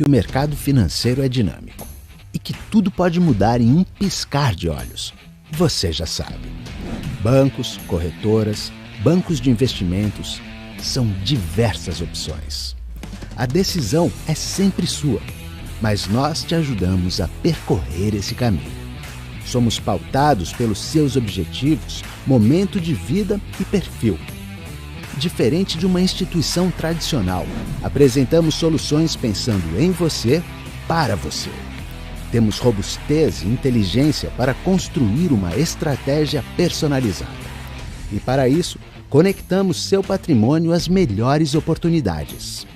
que o mercado financeiro é dinâmico e que tudo pode mudar em um piscar de olhos. Você já sabe. Bancos, corretoras, bancos de investimentos, são diversas opções. A decisão é sempre sua, mas nós te ajudamos a percorrer esse caminho. Somos pautados pelos seus objetivos, momento de vida e perfil. Diferente de uma instituição tradicional, apresentamos soluções pensando em você, para você. Temos robustez e inteligência para construir uma estratégia personalizada. E para isso, conectamos seu patrimônio às melhores oportunidades.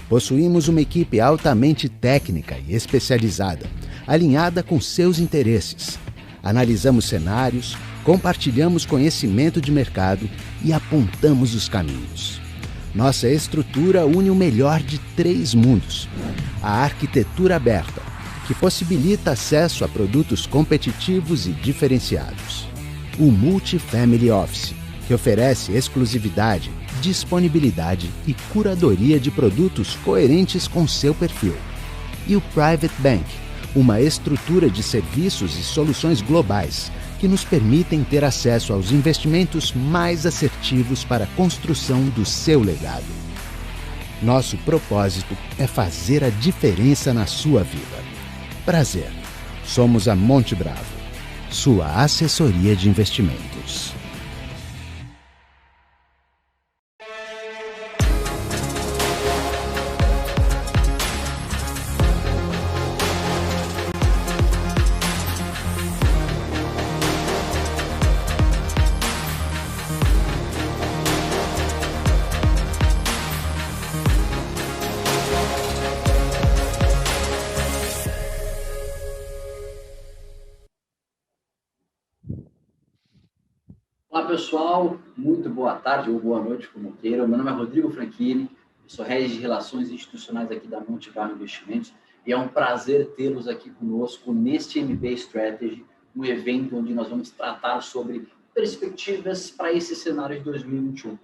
Possuímos uma equipe altamente técnica e especializada, alinhada com seus interesses. Analisamos cenários, compartilhamos conhecimento de mercado e apontamos os caminhos. Nossa estrutura une o melhor de 3 mundos. A arquitetura aberta, que possibilita acesso a produtos competitivos e diferenciados. O Multifamily Office, que oferece exclusividade, disponibilidade e curadoria de produtos coerentes com seu perfil. E o Private Bank, uma estrutura de serviços e soluções globais que nos permitem ter acesso aos investimentos mais assertivos para a construção do seu legado. Nosso propósito é fazer a diferença na sua vida. Prazer. Somos a Monte Bravo, sua assessoria de investimentos. Olá pessoal, muito boa tarde ou boa noite, como queiram. Meu nome é Rodrigo Franchini, eu sou head de Relações Institucionais aqui da Monte Bravo Investimentos e é um prazer tê-los aqui conosco neste MBA Strategy, um evento onde nós vamos tratar sobre perspectivas para esse cenário de 2021.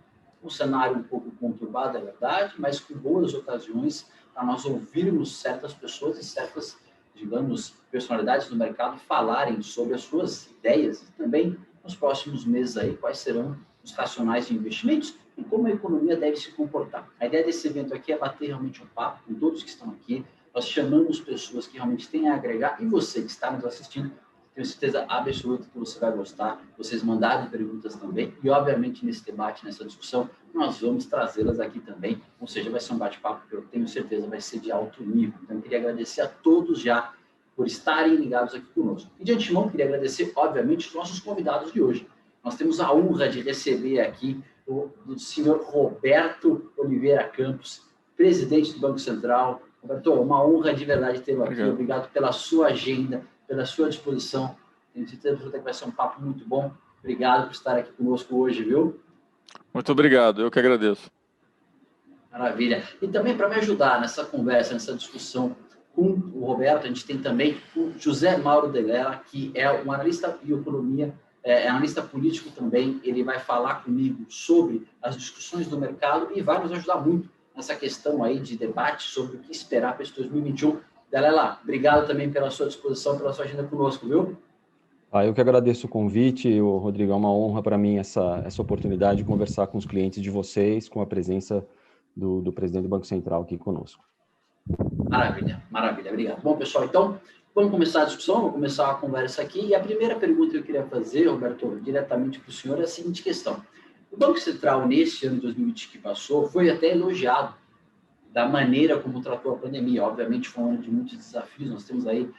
Um cenário um pouco conturbado, é verdade, mas com boas ocasiões para nós ouvirmos certas pessoas e certas, digamos, personalidades do mercado falarem sobre as suas ideias e também nos próximos meses aí, quais serão os racionais de investimentos e como a economia deve se comportar. A ideia desse evento aqui é bater realmente um papo com todos que estão aqui. Nós chamamos pessoas que realmente têm a agregar e você que está nos assistindo, tenho certeza absoluta que você vai gostar. Vocês mandaram perguntas também e, obviamente, nesse debate, nessa discussão, nós vamos trazê-las aqui também. Ou seja, vai ser um bate-papo que eu tenho certeza vai ser de alto nível. Então, eu queria agradecer a todos já por estarem ligados aqui conosco. E de antemão, queria agradecer, obviamente, os nossos convidados de hoje. Nós temos a honra de receber aqui o senhor Roberto Oliveira Campos, presidente do Banco Central. Roberto, uma honra de verdade tê-lo aqui. Obrigado pela sua agenda, pela sua disposição. Tenho certeza que vai ser um papo muito bom. Obrigado por estar aqui conosco hoje, viu? Muito obrigado, eu que agradeço. Maravilha. E também para me ajudar nessa conversa, nessa discussão, com o Roberto, a gente tem também o José Mauro Delela, que é um analista de economia, é analista político também. Ele vai falar comigo sobre as discussões do mercado e vai nos ajudar muito nessa questão aí de debate sobre o que esperar para esse 2021. Delela, obrigado também pela sua disposição, pela sua agenda conosco, viu? Eu que agradeço o convite, Rodrigo, é uma honra para mim essa oportunidade de conversar com os clientes de vocês, com a presença do presidente do Banco Central aqui conosco. Maravilha, maravilha, obrigado. Bom, pessoal, então, vamos começar a discussão, vamos começar a conversa aqui. E a primeira pergunta que eu queria fazer, Roberto, diretamente para o senhor, é a seguinte questão. O Banco Central, neste ano de 2020 que passou, foi até elogiado da maneira como tratou a pandemia. Obviamente, foi um ano de muitos desafios, nós temos aí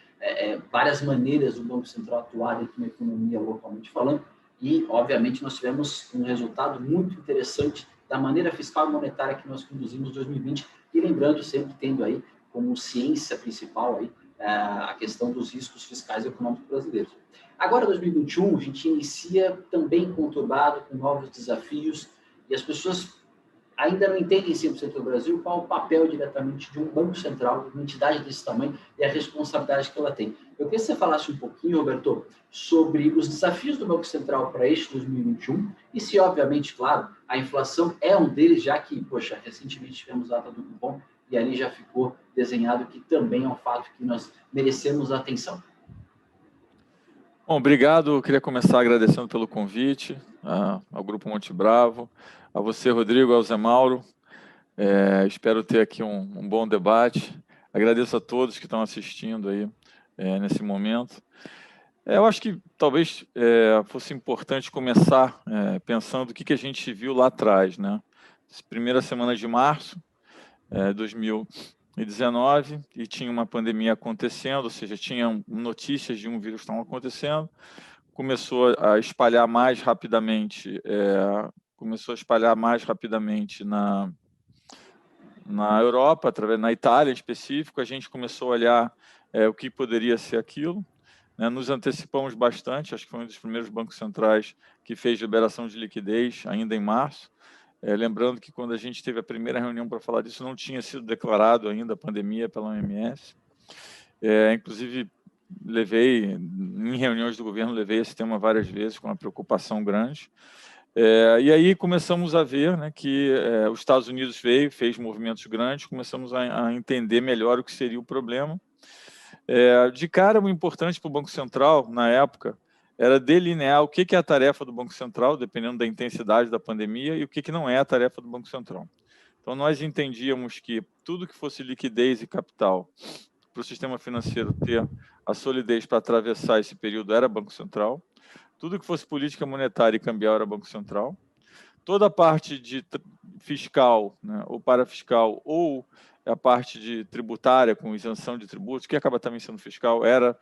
várias maneiras do Banco Central atuar dentro da economia localmente falando, e, obviamente, nós tivemos um resultado muito interessante da maneira fiscal e monetária que nós conduzimos em 2020, e lembrando, sempre tendo aí como ciência principal aí, a questão dos riscos fiscais e econômicos brasileiros. Agora, 2021, a gente inicia também conturbado, com novos desafios, e as pessoas ainda não entendem 100% do Brasil qual o papel diretamente de um banco central, uma entidade desse tamanho e a responsabilidade que ela tem. Eu queria que você falasse um pouquinho, Roberto, sobre os desafios do Banco Central para este 2021 e se, obviamente, claro, a inflação é um deles, já que, poxa, recentemente tivemos a ata do cupom e ali já ficou desenhado que também é um fato que nós merecemos atenção. Bom, obrigado. Eu queria começar agradecendo pelo convite ao Grupo Monte Bravo, a você, Rodrigo, ao Zé Mauro. Espero ter aqui um bom debate. Agradeço a todos que estão assistindo aí nesse momento. Eu acho que talvez fosse importante começar pensando o que a gente viu lá atrás, né? Primeira semana de março de 2019, e tinha uma pandemia acontecendo, ou seja, tinham notícias de um vírus que estavam acontecendo, começou a espalhar mais rapidamente, na Europa, na Itália em específico. A gente começou a olhar o que poderia ser aquilo, né? Nos antecipamos bastante, acho que foi um dos primeiros bancos centrais que fez liberação de liquidez ainda em março. Lembrando que quando a gente teve a primeira reunião para falar disso, não tinha sido declarado ainda a pandemia pela OMS. Inclusive, em reuniões do governo, levei esse tema várias vezes com uma preocupação grande. E aí começamos a ver, né, que os Estados Unidos fez movimentos grandes, começamos a entender melhor o que seria o problema. De cara, o importante para o Banco Central, na época, era delinear o que é a tarefa do Banco Central, dependendo da intensidade da pandemia, e o que não é a tarefa do Banco Central. Então, nós entendíamos que tudo que fosse liquidez e capital para o sistema financeiro ter a solidez para atravessar esse período era Banco Central. Tudo que fosse política monetária e cambial era Banco Central. Toda a parte de fiscal, né, ou parafiscal, ou a parte de tributária, com isenção de tributos, que acaba também sendo fiscal, era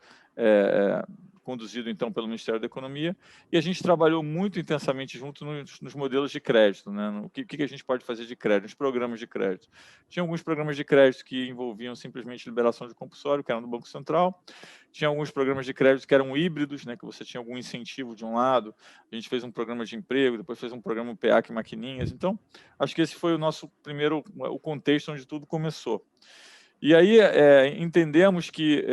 conduzido, então, pelo Ministério da Economia, e a gente trabalhou muito intensamente junto nos modelos de crédito, né? O que a gente pode fazer de crédito, os programas de crédito. Tinha alguns programas de crédito que envolviam simplesmente liberação de compulsório, que era no Banco Central. Tinha alguns programas de crédito que eram híbridos, né? Que você tinha algum incentivo de um lado. A gente fez um programa de emprego, depois fez um programa PEAC Maquininhas. Então, acho que esse foi o nosso primeiro, o contexto onde tudo começou. E aí entendemos que,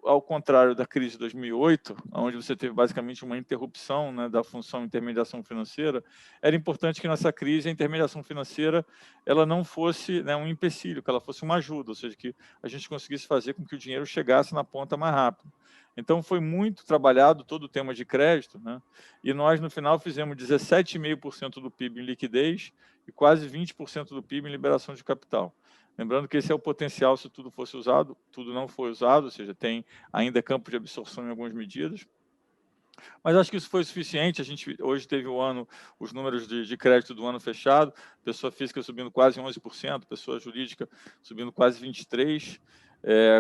ao contrário da crise de 2008, onde você teve basicamente uma interrupção, né, da função de intermediação financeira, era importante que nessa crise a intermediação financeira ela não fosse, né, um empecilho, que ela fosse uma ajuda, ou seja, que a gente conseguisse fazer com que o dinheiro chegasse na ponta mais rápido. Então, foi muito trabalhado todo o tema de crédito, né? E nós, no final, fizemos 17,5% do PIB em liquidez e quase 20% do PIB em liberação de capital. Lembrando que esse é o potencial se tudo fosse usado, tudo não foi usado, ou seja, tem ainda campo de absorção em algumas medidas. Mas acho que isso foi suficiente. A gente hoje teve os números de crédito do ano fechado, pessoa física subindo quase 11%, pessoa jurídica subindo quase 23%,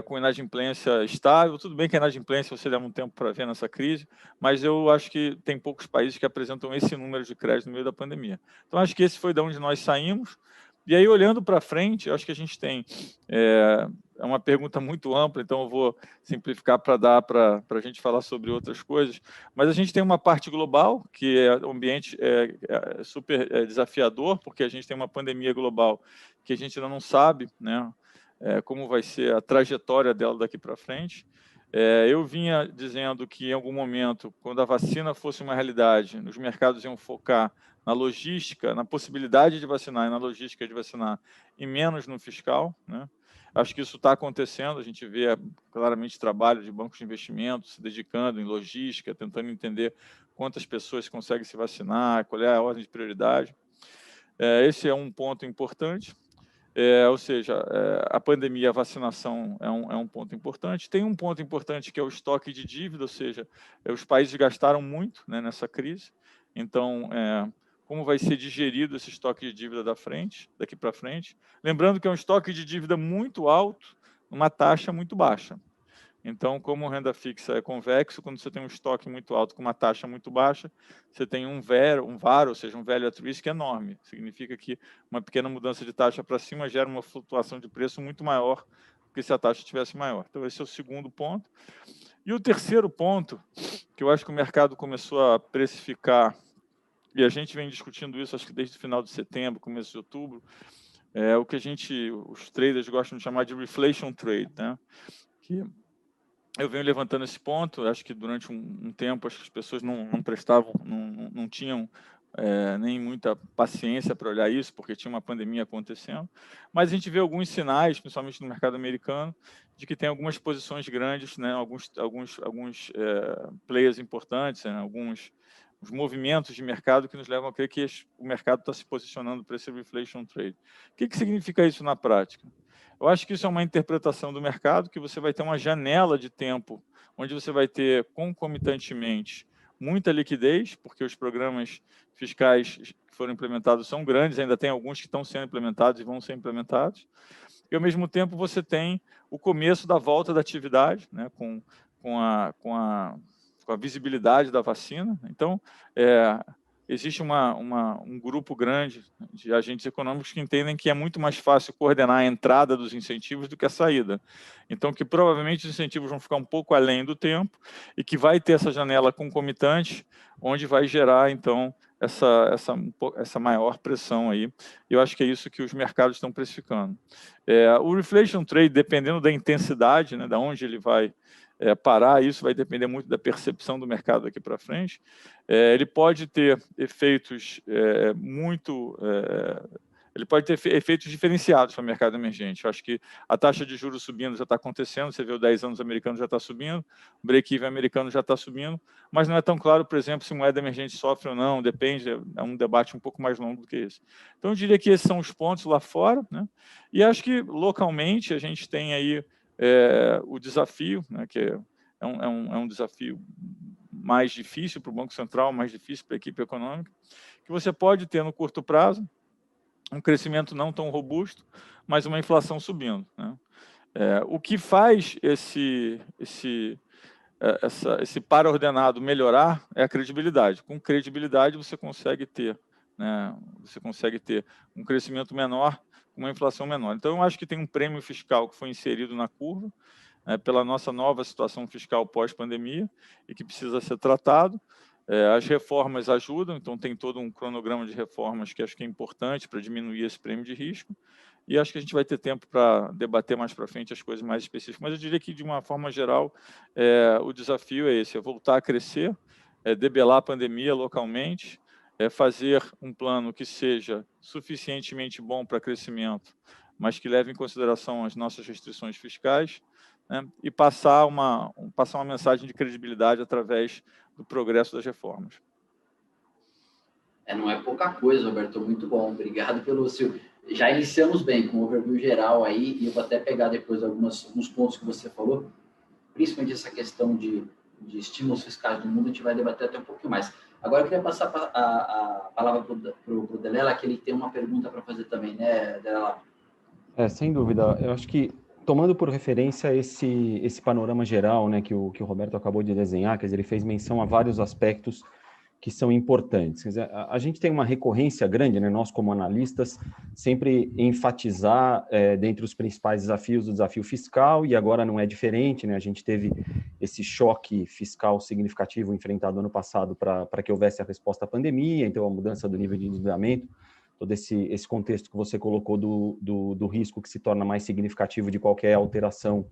com inadimplência estável. Tudo bem que a inadimplência você leva um tempo para ver nessa crise, mas eu acho que tem poucos países que apresentam esse número de crédito no meio da pandemia. Então, acho que esse foi de onde nós saímos. E aí, olhando para frente, eu acho que a gente tem uma pergunta muito ampla, então eu vou simplificar para dar para a gente falar sobre outras coisas. Mas a gente tem uma parte global, que é o ambiente super desafiador, porque a gente tem uma pandemia global que a gente ainda não sabe, né, como vai ser a trajetória dela daqui para frente. Eu vinha dizendo que, em algum momento, quando a vacina fosse uma realidade, os mercados iam focar na logística, na possibilidade de vacinar e na logística de vacinar, e menos no fiscal, né? Acho que isso está acontecendo. A gente vê claramente trabalho de bancos de investimento se dedicando em logística, tentando entender quantas pessoas conseguem se vacinar, qual é a ordem de prioridade. Esse é um ponto importante. Ou seja, a pandemia, a vacinação é um ponto importante. Tem um ponto importante que é o estoque de dívida, ou seja, os países gastaram muito, né, nessa crise. Então, como vai ser digerido esse estoque de dívida daqui para frente? Lembrando que é um estoque de dívida muito alto, uma taxa muito baixa. Então, como renda fixa é convexo, quando você tem um estoque muito alto com uma taxa muito baixa, você tem um VAR, ou seja, um value at risk enorme. Significa que uma pequena mudança de taxa para cima gera uma flutuação de preço muito maior do que se a taxa estivesse maior. Então, esse é o segundo ponto. E o terceiro ponto, que eu acho que o mercado começou a precificar, e a gente vem discutindo isso, acho que desde o final de setembro, começo de outubro, é o que os traders gostam de chamar de reflation trade, né? Que eu venho levantando esse ponto. Acho que durante um tempo as pessoas não prestavam, não tinham nem muita paciência para olhar isso, porque tinha uma pandemia acontecendo, mas a gente vê alguns sinais, principalmente no mercado americano, de que tem algumas posições grandes, né, alguns players importantes, né, alguns os movimentos de mercado que nos levam a crer que o mercado está se posicionando para esse reflation trade. O que significa isso na prática? Eu acho que isso é uma interpretação do mercado, que você vai ter uma janela de tempo onde você vai ter concomitantemente muita liquidez, porque os programas fiscais que foram implementados são grandes, ainda tem alguns que estão sendo implementados e vão ser implementados, e ao mesmo tempo você tem o começo da volta da atividade, né, com a visibilidade da vacina. Então, existe um grupo grande de agentes econômicos que entendem que é muito mais fácil coordenar a entrada dos incentivos do que a saída. Então, que provavelmente os incentivos vão ficar um pouco além do tempo e que vai ter essa janela concomitante, onde vai gerar, então, essa maior pressão aí. Eu acho que é isso que os mercados estão precificando. O reflation trade, dependendo da intensidade, né, da onde ele vai parar, isso vai depender muito da percepção do mercado daqui para frente. Ele pode ter efeitos ele pode ter efeitos diferenciados para o mercado emergente. Eu acho que a taxa de juros subindo já está acontecendo, você vê o 10 anos americano já está subindo, o break-even americano já está subindo, mas não é tão claro, por exemplo, se moeda emergente sofre ou não, depende, é um debate um pouco mais longo do que esse. Então, eu diria que esses são os pontos lá fora, né? E acho que, localmente, a gente tem aí o desafio, né, que é um desafio mais difícil para o Banco Central, mais difícil para a equipe econômica, que você pode ter no curto prazo um crescimento não tão robusto, mas uma inflação subindo, né? O que faz esse para-ordenado melhorar é a credibilidade. Com credibilidade você consegue ter, né, um crescimento menor, uma inflação menor. Então, eu acho que tem um prêmio fiscal que foi inserido na curva, pela nossa nova situação fiscal pós-pandemia e que precisa ser tratado. As reformas ajudam, então tem todo um cronograma de reformas que acho que é importante para diminuir esse prêmio de risco, e acho que a gente vai ter tempo para debater mais para frente as coisas mais específicas. Mas eu diria que, de uma forma geral, o desafio é esse, é voltar a crescer, debelar a pandemia localmente, fazer um plano que seja suficientemente bom para crescimento, mas que leve em consideração as nossas restrições fiscais, né, e passar uma mensagem de credibilidade através do progresso das reformas. Não é pouca coisa, Roberto, muito bom. Obrigado pelo seu... Já iniciamos bem com o overview geral aí, e eu vou até pegar depois alguns pontos que você falou, principalmente essa questão de estímulos fiscais do mundo, a gente vai debater até um pouquinho mais. Agora eu queria passar a palavra para o Delela, que ele tem uma pergunta para fazer também, né, Delela? Sem dúvida. Eu acho que, tomando por referência esse panorama geral, né, que o Roberto acabou de desenhar, quer dizer, ele fez menção a vários aspectos que são importantes. Quer dizer, a gente tem uma recorrência grande, né, nós como analistas, sempre enfatizar dentre os principais desafios o desafio fiscal, e agora não é diferente, né, a gente teve esse choque fiscal significativo enfrentado ano passado para que houvesse a resposta à pandemia, então a mudança do nível de endividamento, todo esse contexto que você colocou do risco que se torna mais significativo de qualquer alteração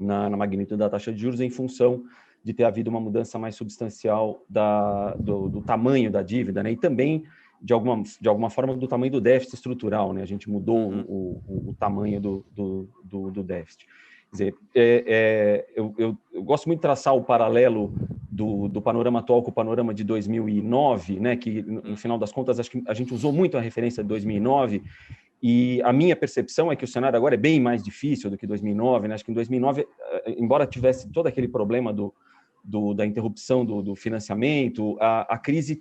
na magnitude da taxa de juros em função de ter havido uma mudança mais substancial do tamanho da dívida, né? E também, de alguma forma, do tamanho do déficit estrutural, né? A gente mudou o tamanho do déficit. Quer dizer, eu gosto muito de traçar o paralelo do panorama atual com o panorama de 2009, né? Que, no final das contas, acho que a gente usou muito a referência de 2009, e a minha percepção é que o cenário agora é bem mais difícil do que 2009, né? Acho que em 2009, embora tivesse todo aquele problema da interrupção do financiamento, a crise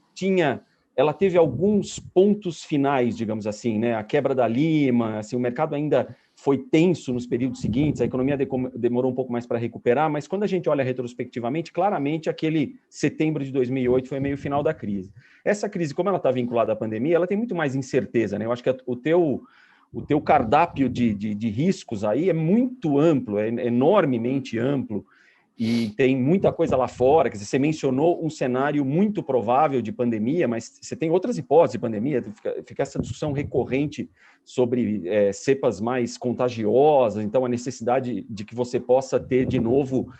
teve alguns pontos finais, digamos assim, né? A quebra da Lehman, assim, o mercado ainda foi tenso nos períodos seguintes, a economia demorou um pouco mais para recuperar, mas quando a gente olha retrospectivamente, claramente aquele setembro de 2008 foi meio final da crise. Essa crise, como ela está vinculada à pandemia, ela tem muito mais incerteza, né? Eu acho que o teu cardápio de riscos aí é muito amplo, é enormemente amplo, e tem muita coisa lá fora. Quer dizer, você mencionou um cenário muito provável de pandemia, mas você tem outras hipóteses de pandemia, fica essa discussão recorrente sobre cepas mais contagiosas, então a necessidade de que você possa ter de novo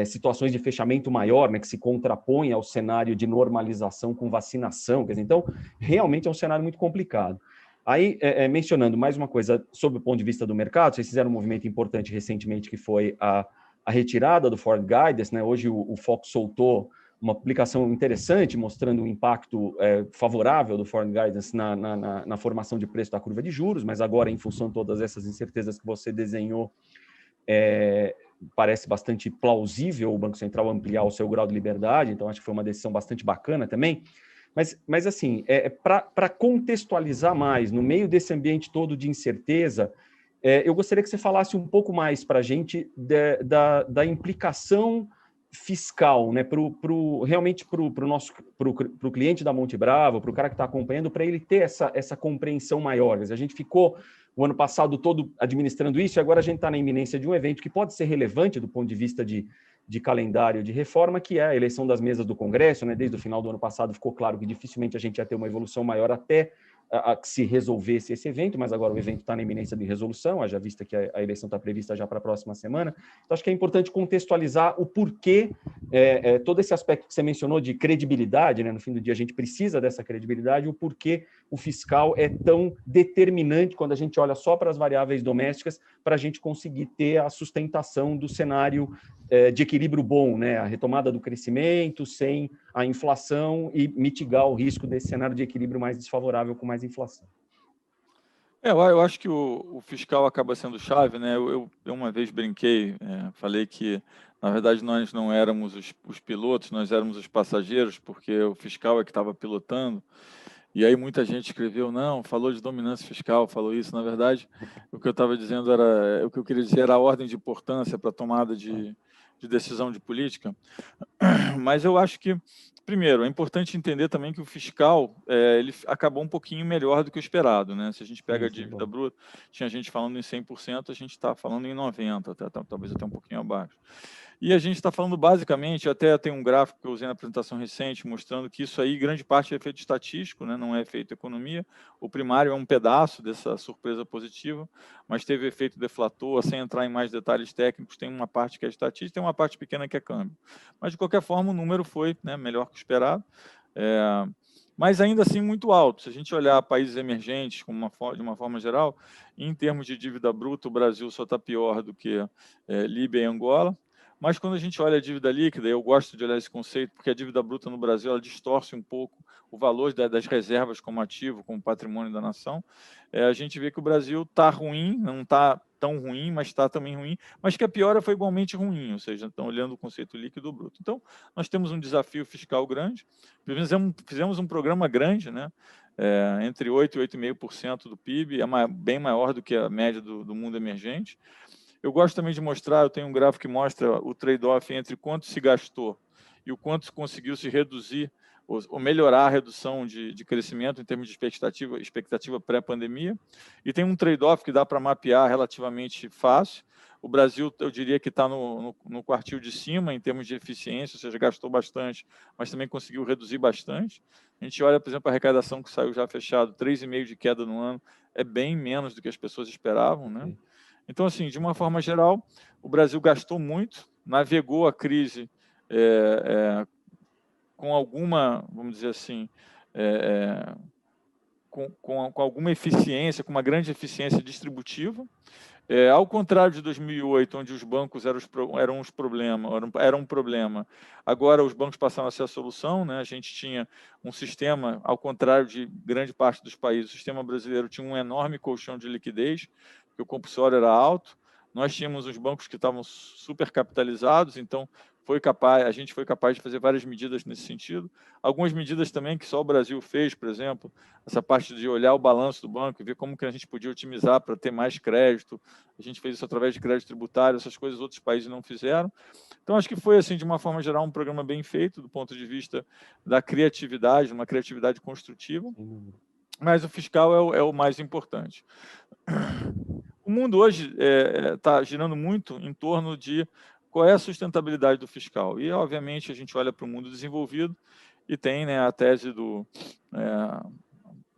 situações de fechamento maior, né, que se contrapõe ao cenário de normalização com vacinação. Quer dizer, então, realmente é um cenário muito complicado. Aí, mencionando mais uma coisa sobre o ponto de vista do mercado, vocês fizeram um movimento importante recentemente, que foi a retirada do Forward Guidance, né? Hoje o Fox soltou uma publicação interessante mostrando o impacto favorável do Forward Guidance na formação de preço da curva de juros, mas agora, em função de todas essas incertezas que você desenhou, parece bastante plausível o Banco Central ampliar o seu grau de liberdade, então acho que foi uma decisão bastante bacana também. Mas assim, para contextualizar mais, no meio desse ambiente todo de incerteza, eu gostaria que você falasse um pouco mais para a gente da implicação fiscal, né, realmente para o cliente da Monte Bravo, para o cara que está acompanhando, para ele ter essa compreensão maior. A gente ficou o ano passado todo administrando isso, e agora a gente está na iminência de um evento que pode ser relevante do ponto de vista de calendário de reforma, que é a eleição das mesas do Congresso, né? Desde o final do ano passado ficou claro que dificilmente a gente ia ter uma evolução maior até que se resolvesse esse evento, mas agora o evento está na iminência de resolução, haja vista que a eleição está prevista já para a próxima semana. Então, acho que é importante contextualizar o porquê, todo esse aspecto que você mencionou de credibilidade, né? No fim do dia a gente precisa dessa credibilidade, o porquê o fiscal é tão determinante quando a gente olha só para as variáveis domésticas, para a gente conseguir ter a sustentação do cenário de equilíbrio bom, né? A retomada do crescimento sem a inflação e mitigar o risco desse cenário de equilíbrio mais desfavorável com mais inflação. Eu acho que o fiscal acaba sendo chave, né? Eu uma vez brinquei, falei que, na verdade, nós não éramos os pilotos, nós éramos os passageiros, porque o fiscal é que estava pilotando. E aí muita gente escreveu, não, falou de dominância fiscal, falou isso. Na verdade, o que eu estava dizendo o que eu queria dizer era a ordem de importância para a tomada de decisão de política. Mas eu acho que, primeiro, é importante entender também que o fiscal ele acabou um pouquinho melhor do que o esperado, né? Se a gente pega a dívida bruta, tinha gente falando em 100%, a gente está falando em 90%, talvez até um pouquinho abaixo. E a gente está falando basicamente, até tem um gráfico que eu usei na apresentação recente, mostrando que isso aí, grande parte é efeito estatístico, né? Não é efeito economia. O primário é um pedaço dessa surpresa positiva, mas teve efeito deflator, sem entrar em mais detalhes técnicos, tem uma parte que é estatística, tem uma parte pequena que é câmbio. Mas, de qualquer forma, o número foi, né, melhor que o esperado. Mas ainda assim muito alto. Se a gente olhar países emergentes de uma forma geral, em termos de dívida bruta, o Brasil só está pior do que Líbia e Angola. Mas quando a gente olha a dívida líquida, eu gosto de olhar esse conceito, porque a dívida bruta no Brasil ela distorce um pouco o valor das reservas como ativo, como patrimônio da nação. A gente vê que o Brasil está ruim, não está tão ruim, mas está também ruim, mas que a piora foi igualmente ruim, ou seja, estão olhando o conceito líquido bruto. Então, nós temos um desafio fiscal grande, fizemos um programa grande, né? Entre 8% e 8,5% do PIB, bem maior do que a média do mundo emergente. Eu gosto também de mostrar, eu tenho um gráfico que mostra o trade-off entre quanto se gastou e o quanto conseguiu se reduzir ou melhorar a redução de crescimento em termos de expectativa pré-pandemia. E tem um trade-off que dá para mapear relativamente fácil. O Brasil, eu diria que está no quartil de cima em termos de eficiência, ou seja, gastou bastante, mas também conseguiu reduzir bastante. A gente olha, por exemplo, a arrecadação que saiu já fechado, 3,5% de queda no ano, é bem menos do que as pessoas esperavam, né? Então, assim, de uma forma geral, o Brasil gastou muito, navegou a crise com alguma, vamos dizer assim, com alguma eficiência, com uma grande eficiência distributiva. Ao contrário de 2008, onde os bancos eram um problema, agora os bancos passaram a ser a solução, né? A gente tinha um sistema, ao contrário de grande parte dos países, o sistema brasileiro tinha um enorme colchão de liquidez, porque o compulsório era alto, nós tínhamos os bancos que estavam supercapitalizados, então a gente foi capaz de fazer várias medidas nesse sentido. Algumas medidas também que só o Brasil fez, por exemplo, essa parte de olhar o balanço do banco e ver como que a gente podia otimizar para ter mais crédito. A gente fez isso através de crédito tributário, essas coisas outros países não fizeram. Então, acho que foi, assim, de uma forma geral, um programa bem feito do ponto de vista da criatividade, uma criatividade construtiva. Mas o fiscal é o mais importante. O mundo hoje está girando muito em torno de qual é a sustentabilidade do fiscal? E, obviamente, a gente olha para o mundo desenvolvido e tem, né, a tese do...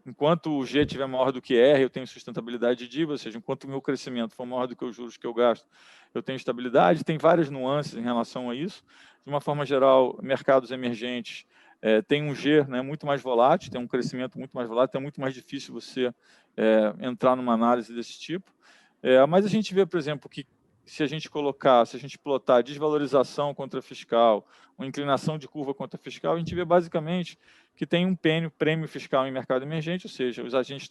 enquanto o G estiver maior do que R, eu tenho sustentabilidade de dívida, ou seja, enquanto o meu crescimento for maior do que os juros que eu gasto, eu tenho estabilidade. Tem várias nuances em relação a isso. De uma forma geral, mercados emergentes tem um G, né, muito mais volátil, tem um crescimento muito mais volátil, é muito mais difícil você entrar numa análise desse tipo. Mas a gente vê, por exemplo, que se a gente plotar desvalorização contra fiscal, uma inclinação de curva contra fiscal, a gente vê basicamente que tem um prêmio fiscal em mercado emergente, ou seja, os agentes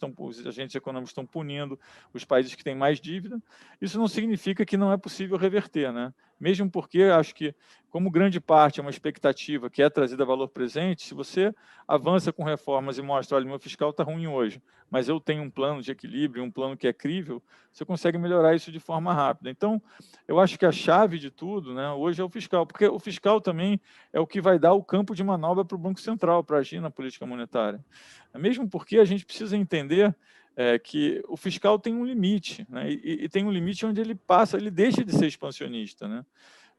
econômicos estão punindo os países que têm mais dívida. Isso não significa que não é possível reverter, né? Mesmo porque acho que, como grande parte é uma expectativa que é trazida a valor presente, se você avança com reformas e mostra, olha, meu fiscal está ruim hoje, mas eu tenho um plano de equilíbrio, um plano que é crível, você consegue melhorar isso de forma rápida. Então, eu acho que a chave de tudo, né, hoje é o fiscal, porque o fiscal também é o que vai dar o campo de manobra para o Banco Central, para agir na política monetária. Mesmo porque a gente precisa entender que o fiscal tem um limite, né, e tem um limite onde ele deixa de ser expansionista, né?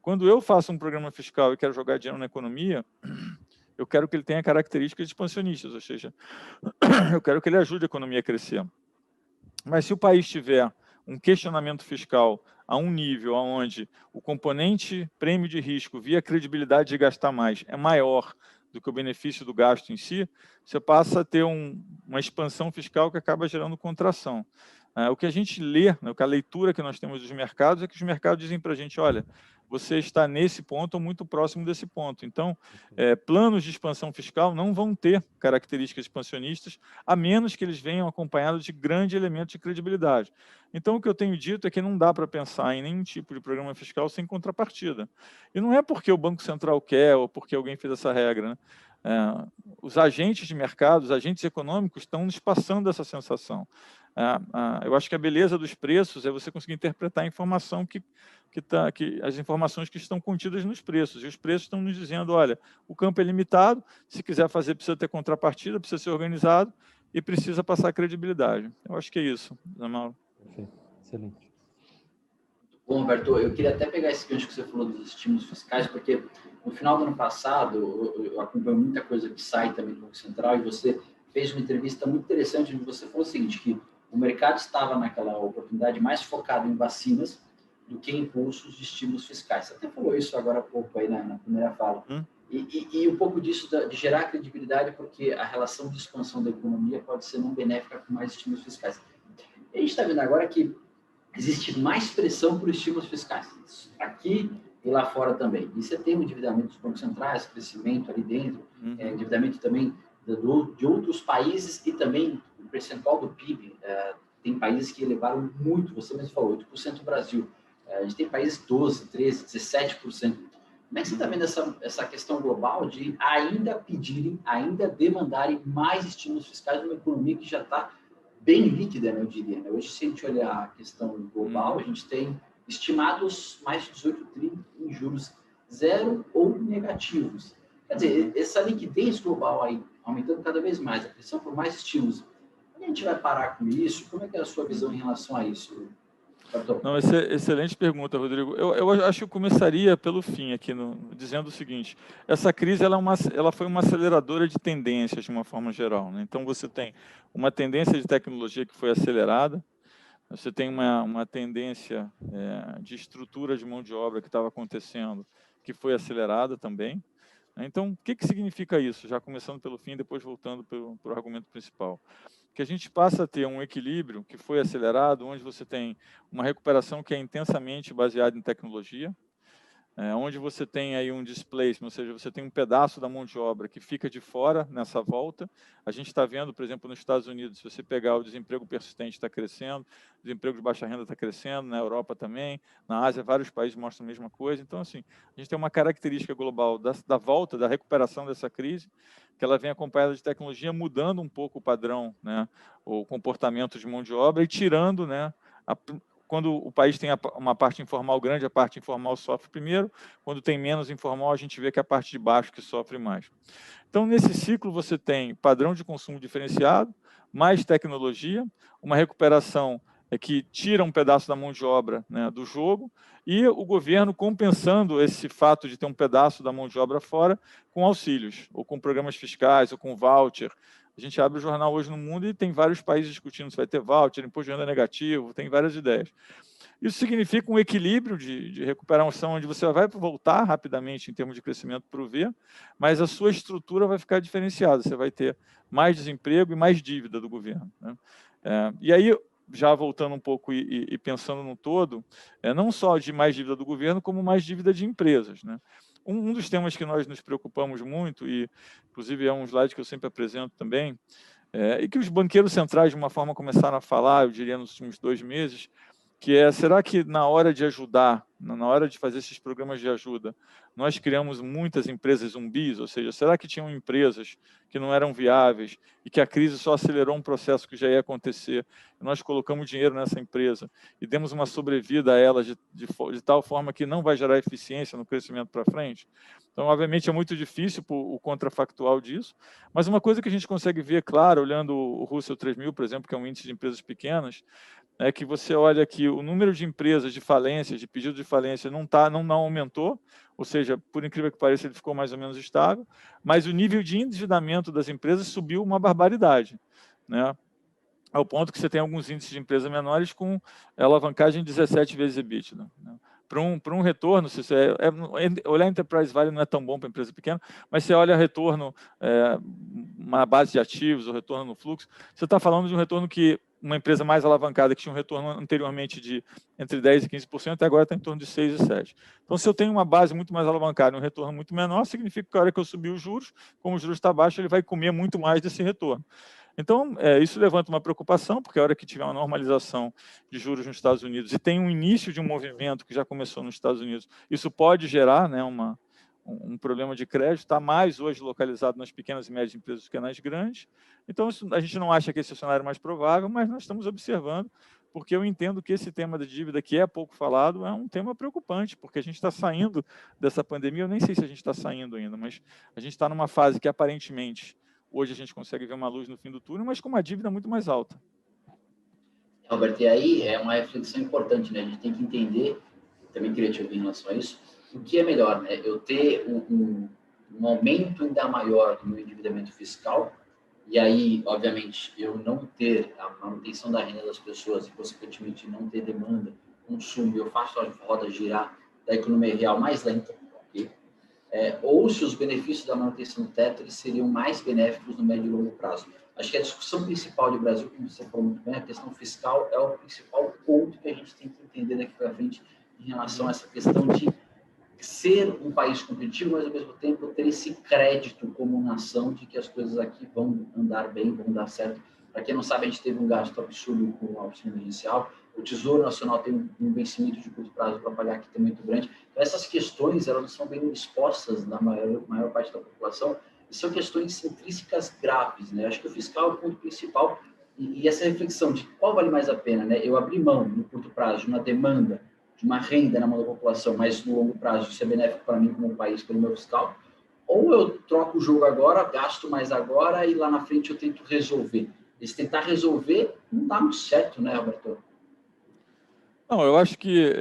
Quando eu faço um programa fiscal e quero jogar dinheiro na economia, eu quero que ele tenha características expansionistas, ou seja, eu quero que ele ajude a economia a crescer. Mas se o país tiver um questionamento fiscal a um nível onde o componente prêmio de risco via credibilidade de gastar mais é maior do que o benefício do gasto em si, você passa a ter uma expansão fiscal que acaba gerando contração. O que a gente lê, né, a leitura que nós temos dos mercados é que os mercados dizem para a gente, olha, você está nesse ponto ou muito próximo desse ponto. Então, planos de expansão fiscal não vão ter características expansionistas, a menos que eles venham acompanhados de grande elemento de credibilidade. Então, o que eu tenho dito é que não dá para pensar em nenhum tipo de programa fiscal sem contrapartida. E não é porque o Banco Central quer ou porque alguém fez essa regra, né? Os agentes de mercado, os agentes econômicos estão nos passando essa sensação. Eu acho que a beleza dos preços é você conseguir interpretar a informação as informações que estão contidas nos preços. E os preços estão nos dizendo, olha, o campo é limitado, se quiser fazer precisa ter contrapartida, precisa ser organizado e precisa passar credibilidade. Eu acho que é isso, Zé Mauro. Perfeito, excelente. Bom, Roberto, eu queria até pegar esse gancho que você falou dos estímulos fiscais, porque no final do ano passado, eu acompanho muita coisa que sai também do Banco Central, e você fez uma entrevista muito interessante, onde você falou o seguinte, que o mercado estava naquela oportunidade mais focado em vacinas do que em impulsos de estímulos fiscais. Você até falou isso agora há pouco aí na primeira fala. E um pouco disso de gerar credibilidade, porque a relação de expansão da economia pode ser não benéfica com mais estímulos fiscais. E a gente está vendo agora que existe mais pressão por estímulos fiscais, aqui e lá fora também. E você tem o endividamento dos bancos centrais, crescimento ali dentro, endividamento também de outros países e também o percentual do PIB. Tem países que elevaram muito, você mesmo falou, 8% do Brasil. A gente tem países 12%, 13%, 17%. Como é que você está vendo essa questão global de ainda pedirem, ainda demandarem mais estímulos fiscais numa economia que já está bem líquida, né, eu diria. Hoje, se a gente olhar a questão global, a gente tem estimados mais de 18 trilhões em juros zero ou negativos. Quer dizer, essa liquidez global aí, aumentando cada vez mais, a pressão por mais estímulos. Quando a gente vai parar com isso? Como é que é a sua visão em relação a isso? Não, excelente pergunta, Rodrigo. Eu acho que eu começaria pelo fim aqui, dizendo o seguinte, essa crise ela foi uma aceleradora de tendências, de uma forma geral, né? Então, você tem uma tendência de tecnologia que foi acelerada, você tem uma tendência de estrutura de mão de obra que estava acontecendo, que foi acelerada também. Então, o que significa isso? Já começando pelo fim, depois voltando para o argumento principal. Que a gente passa a ter um equilíbrio que foi acelerado, onde você tem uma recuperação que é intensamente baseada em tecnologia, onde você tem aí um displacement, ou seja, você tem um pedaço da mão de obra que fica de fora nessa volta. A gente está vendo, por exemplo, nos Estados Unidos, se você pegar o desemprego persistente está crescendo, o desemprego de baixa renda está crescendo, na Europa também, na Ásia, vários países mostram a mesma coisa. Então, assim, a gente tem uma característica global da volta, da recuperação dessa crise, que ela vem acompanhada de tecnologia, mudando um pouco o padrão, né, o comportamento de mão de obra e tirando, né, quando o país tem uma parte informal grande, a parte informal sofre primeiro. Quando tem menos informal, a gente vê que é a parte de baixo que sofre mais. Então, nesse ciclo, você tem padrão de consumo diferenciado, mais tecnologia, uma recuperação que tira um pedaço da mão de obra, né, do jogo, e o governo compensando esse fato de ter um pedaço da mão de obra fora com auxílios, ou com programas fiscais, ou com voucher. A gente abre o jornal hoje no mundo e tem vários países discutindo se vai ter voucher, imposto de renda negativo, tem várias ideias. Isso significa um equilíbrio de recuperação, onde você vai voltar rapidamente em termos de crescimento para o V, mas a sua estrutura vai ficar diferenciada, você vai ter mais desemprego e mais dívida do governo, né? E aí, já voltando um pouco e pensando no todo, não só de mais dívida do governo, como mais dívida de empresas, né? Um dos temas que nós nos preocupamos muito, e inclusive é um slide que eu sempre apresento também, e que os banqueiros centrais, de uma forma, começaram a falar, eu diria, nos últimos 2 meses, que será que na hora de ajudar, na hora de fazer esses programas de ajuda, nós criamos muitas empresas zumbis, ou seja, será que tinham empresas que não eram viáveis e que a crise só acelerou um processo que já ia acontecer, e nós colocamos dinheiro nessa empresa e demos uma sobrevida a ela de tal forma que não vai gerar eficiência no crescimento para frente? Então, obviamente, é muito difícil o contrafactual disso, mas uma coisa que a gente consegue ver, claro, olhando o Russell 3000, por exemplo, que é um índice de empresas pequenas, é que você olha que o número de empresas de falências, de pedido de falência, não aumentou, ou seja, por incrível que pareça, ele ficou mais ou menos estável, mas o nível de endividamento das empresas subiu uma barbaridade, né? Ao ponto que você tem alguns índices de empresas menores com alavancagem de 17 vezes EBITDA, né? Para um retorno, se você olhar Enterprise Value não é tão bom para empresa pequena, mas você olha retorno, uma base de ativos, o retorno no fluxo, você está falando de um retorno que uma empresa mais alavancada, que tinha um retorno anteriormente de entre 10% e 15%, agora está em torno de 6% e 7%. Então, se eu tenho uma base muito mais alavancada e um retorno muito menor, significa que a hora que eu subir os juros, como os juros está baixo, ele vai comer muito mais desse retorno. Então, isso levanta uma preocupação, porque a hora que tiver uma normalização de juros nos Estados Unidos e tem um início de um movimento que já começou nos Estados Unidos, isso pode gerar, né, um problema de crédito, está mais hoje localizado nas pequenas e médias empresas do que nas grandes. Então, a gente não acha que esse é o cenário mais provável, mas nós estamos observando, porque eu entendo que esse tema da dívida, que é pouco falado, é um tema preocupante, porque a gente está saindo dessa pandemia, eu nem sei se a gente está saindo ainda, mas a gente está numa fase que aparentemente hoje a gente consegue ver uma luz no fim do túnel, mas com uma dívida muito mais alta. Albert, e aí é uma reflexão importante, né? A gente tem que entender, também queria te ouvir em relação a isso, o que é melhor, né? Eu ter um aumento ainda maior do meu endividamento fiscal, e aí, obviamente, eu não ter a manutenção da renda das pessoas e, consequentemente, não ter demanda, consumo, eu faço a roda girar da economia real mais lenta, ok? Ou se os benefícios da manutenção do teto eles seriam mais benéficos no médio e longo prazo. Acho que a discussão principal do Brasil, como você falou muito bem, a questão fiscal é o principal ponto que a gente tem que entender daqui para frente em relação a essa questão de ser um país competitivo, mas ao mesmo tempo ter esse crédito como nação de que as coisas aqui vão andar bem, vão dar certo. Para quem não sabe, a gente teve um gasto absurdo com o auxílio emergencial. O Tesouro Nacional tem um vencimento de curto prazo para pagar aqui também muito grande. Então, essas questões, elas não são bem expostas na maior parte da população, e são questões intrínsecas graves, né? Acho que o fiscal é o ponto principal, e essa reflexão de qual vale mais a pena, né? Eu abrir mão, no curto prazo, de uma demanda, de uma renda na mão da população, mas no longo prazo isso é benéfico para mim como país, pelo meu fiscal, ou eu troco o jogo agora, gasto mais agora, e lá na frente eu tento resolver. Esse tentar resolver não dá muito certo, né, Roberto? Não, eu acho que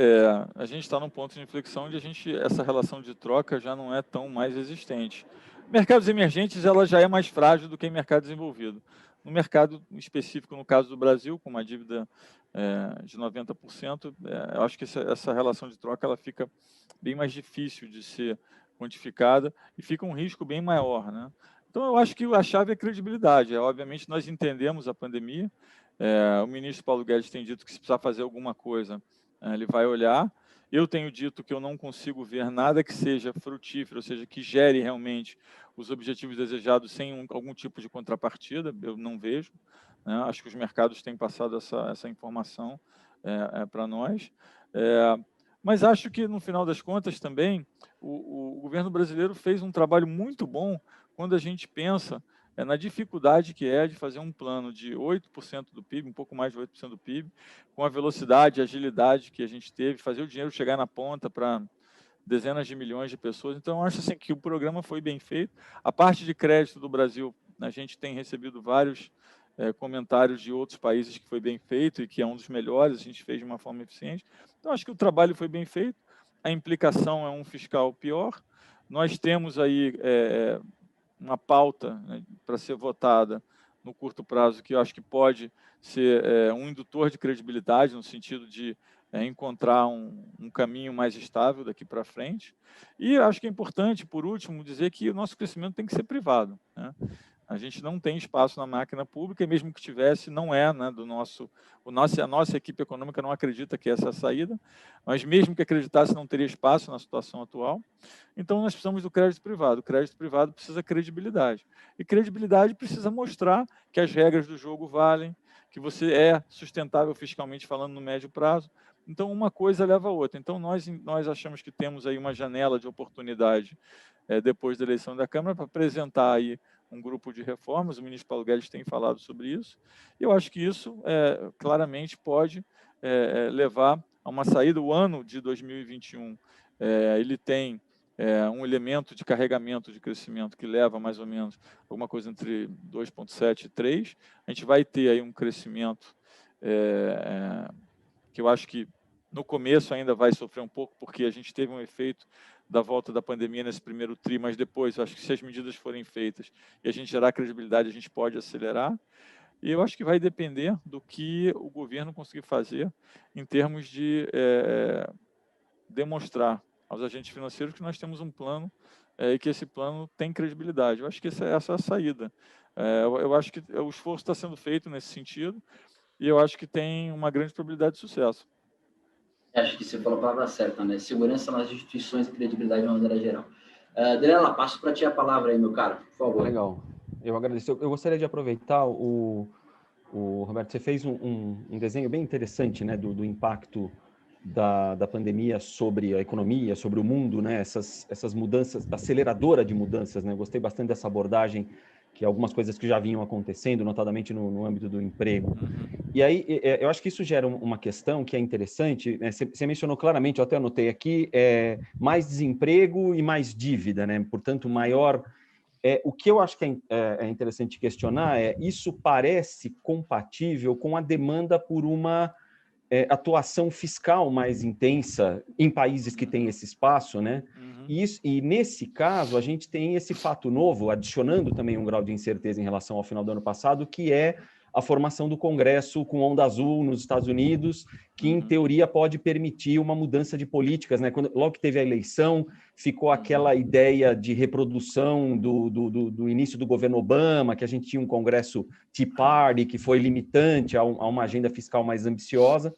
a gente está num ponto de inflexão onde essa relação de troca já não é tão mais existente. Mercados emergentes, ela já é mais frágil do que em mercado desenvolvido. No mercado específico, no caso do Brasil, com uma dívida de 90%, eu acho que essa relação de troca ela fica bem mais difícil de ser quantificada e fica um risco bem maior, né? Então, eu acho que a chave é a credibilidade. Obviamente, nós entendemos a pandemia. O ministro Paulo Guedes tem dito que se precisar fazer alguma coisa, ele vai olhar. Eu tenho dito que eu não consigo ver nada que seja frutífero, ou seja, que gere realmente os objetivos desejados sem algum tipo de contrapartida. Eu não vejo, né? Acho que os mercados têm passado essa informação para nós. Mas acho que, no final das contas, também, o governo brasileiro fez um trabalho muito bom quando a gente pensa na dificuldade que é de fazer um plano de 8% do PIB, um pouco mais de 8% do PIB, com a velocidade e agilidade que a gente teve, fazer o dinheiro chegar na ponta para dezenas de milhões de pessoas. Então, eu acho assim, que o programa foi bem feito. A parte de crédito do Brasil, a gente tem recebido vários comentários de outros países que foi bem feito e que é um dos melhores, a gente fez de uma forma eficiente. Então, acho que o trabalho foi bem feito, a implicação é um fiscal pior. Nós temos aí uma pauta, né, para ser votada no curto prazo, que eu acho que pode ser um indutor de credibilidade, no sentido de encontrar um caminho mais estável daqui para frente. E acho que é importante, por último, dizer que o nosso crescimento tem que ser privado, né? A gente não tem espaço na máquina pública, e mesmo que tivesse, não é, né, a nossa equipe econômica não acredita que essa é a saída, mas mesmo que acreditasse, não teria espaço na situação atual. Então, nós precisamos do crédito privado. O crédito privado precisa credibilidade. E credibilidade precisa mostrar que as regras do jogo valem, que você é sustentável fiscalmente falando no médio prazo. Então, uma coisa leva a outra. Então, nós achamos que temos aí uma janela de oportunidade depois da eleição da Câmara para apresentar aí um grupo de reformas. O ministro Paulo Guedes tem falado sobre isso. E eu acho que isso claramente pode levar a uma saída. O ano de 2021 ele tem um elemento de carregamento de crescimento que leva mais ou menos alguma coisa entre 2,7 e 3. A gente vai ter aí um crescimento que eu acho que no começo ainda vai sofrer um pouco, porque a gente teve um efeito da volta da pandemia nesse primeiro tri, mas depois, eu acho que se as medidas forem feitas e a gente gerar credibilidade, a gente pode acelerar. E eu acho que vai depender do que o governo conseguir fazer em termos de demonstrar aos agentes financeiros que nós temos um plano e que esse plano tem credibilidade. Eu acho que essa é a saída. Eu acho que o esforço está sendo feito nesse sentido e eu acho que tem uma grande probabilidade de sucesso. Acho que você falou a palavra certa, né? Segurança nas instituições e credibilidade de uma maneira geral. Daniela, passo para ti a palavra aí, meu caro, por favor. Legal. Eu agradeço. Eu gostaria de aproveitar Roberto, você fez um desenho bem interessante, né, do impacto da pandemia sobre a economia, sobre o mundo, né, essas mudanças, aceleradora de mudanças, né, eu gostei bastante dessa abordagem, que algumas coisas que já vinham acontecendo, notadamente no âmbito do emprego. E aí, eu acho que isso gera uma questão que é interessante, né, você mencionou claramente, eu até anotei aqui, mais desemprego e mais dívida, né, portanto, maior... o que eu acho que é interessante questionar isso parece compatível com a demanda por uma atuação fiscal mais intensa em países que têm esse espaço, né? E nesse caso, a gente tem esse fato novo, adicionando também um grau de incerteza em relação ao final do ano passado, que é a formação do Congresso com onda azul nos Estados Unidos, que, em teoria, pode permitir uma mudança de políticas, né? Logo que teve a eleição, ficou aquela ideia de reprodução do início do governo Obama, que a gente tinha um Congresso Tea Party, que foi limitante a uma agenda fiscal mais ambiciosa.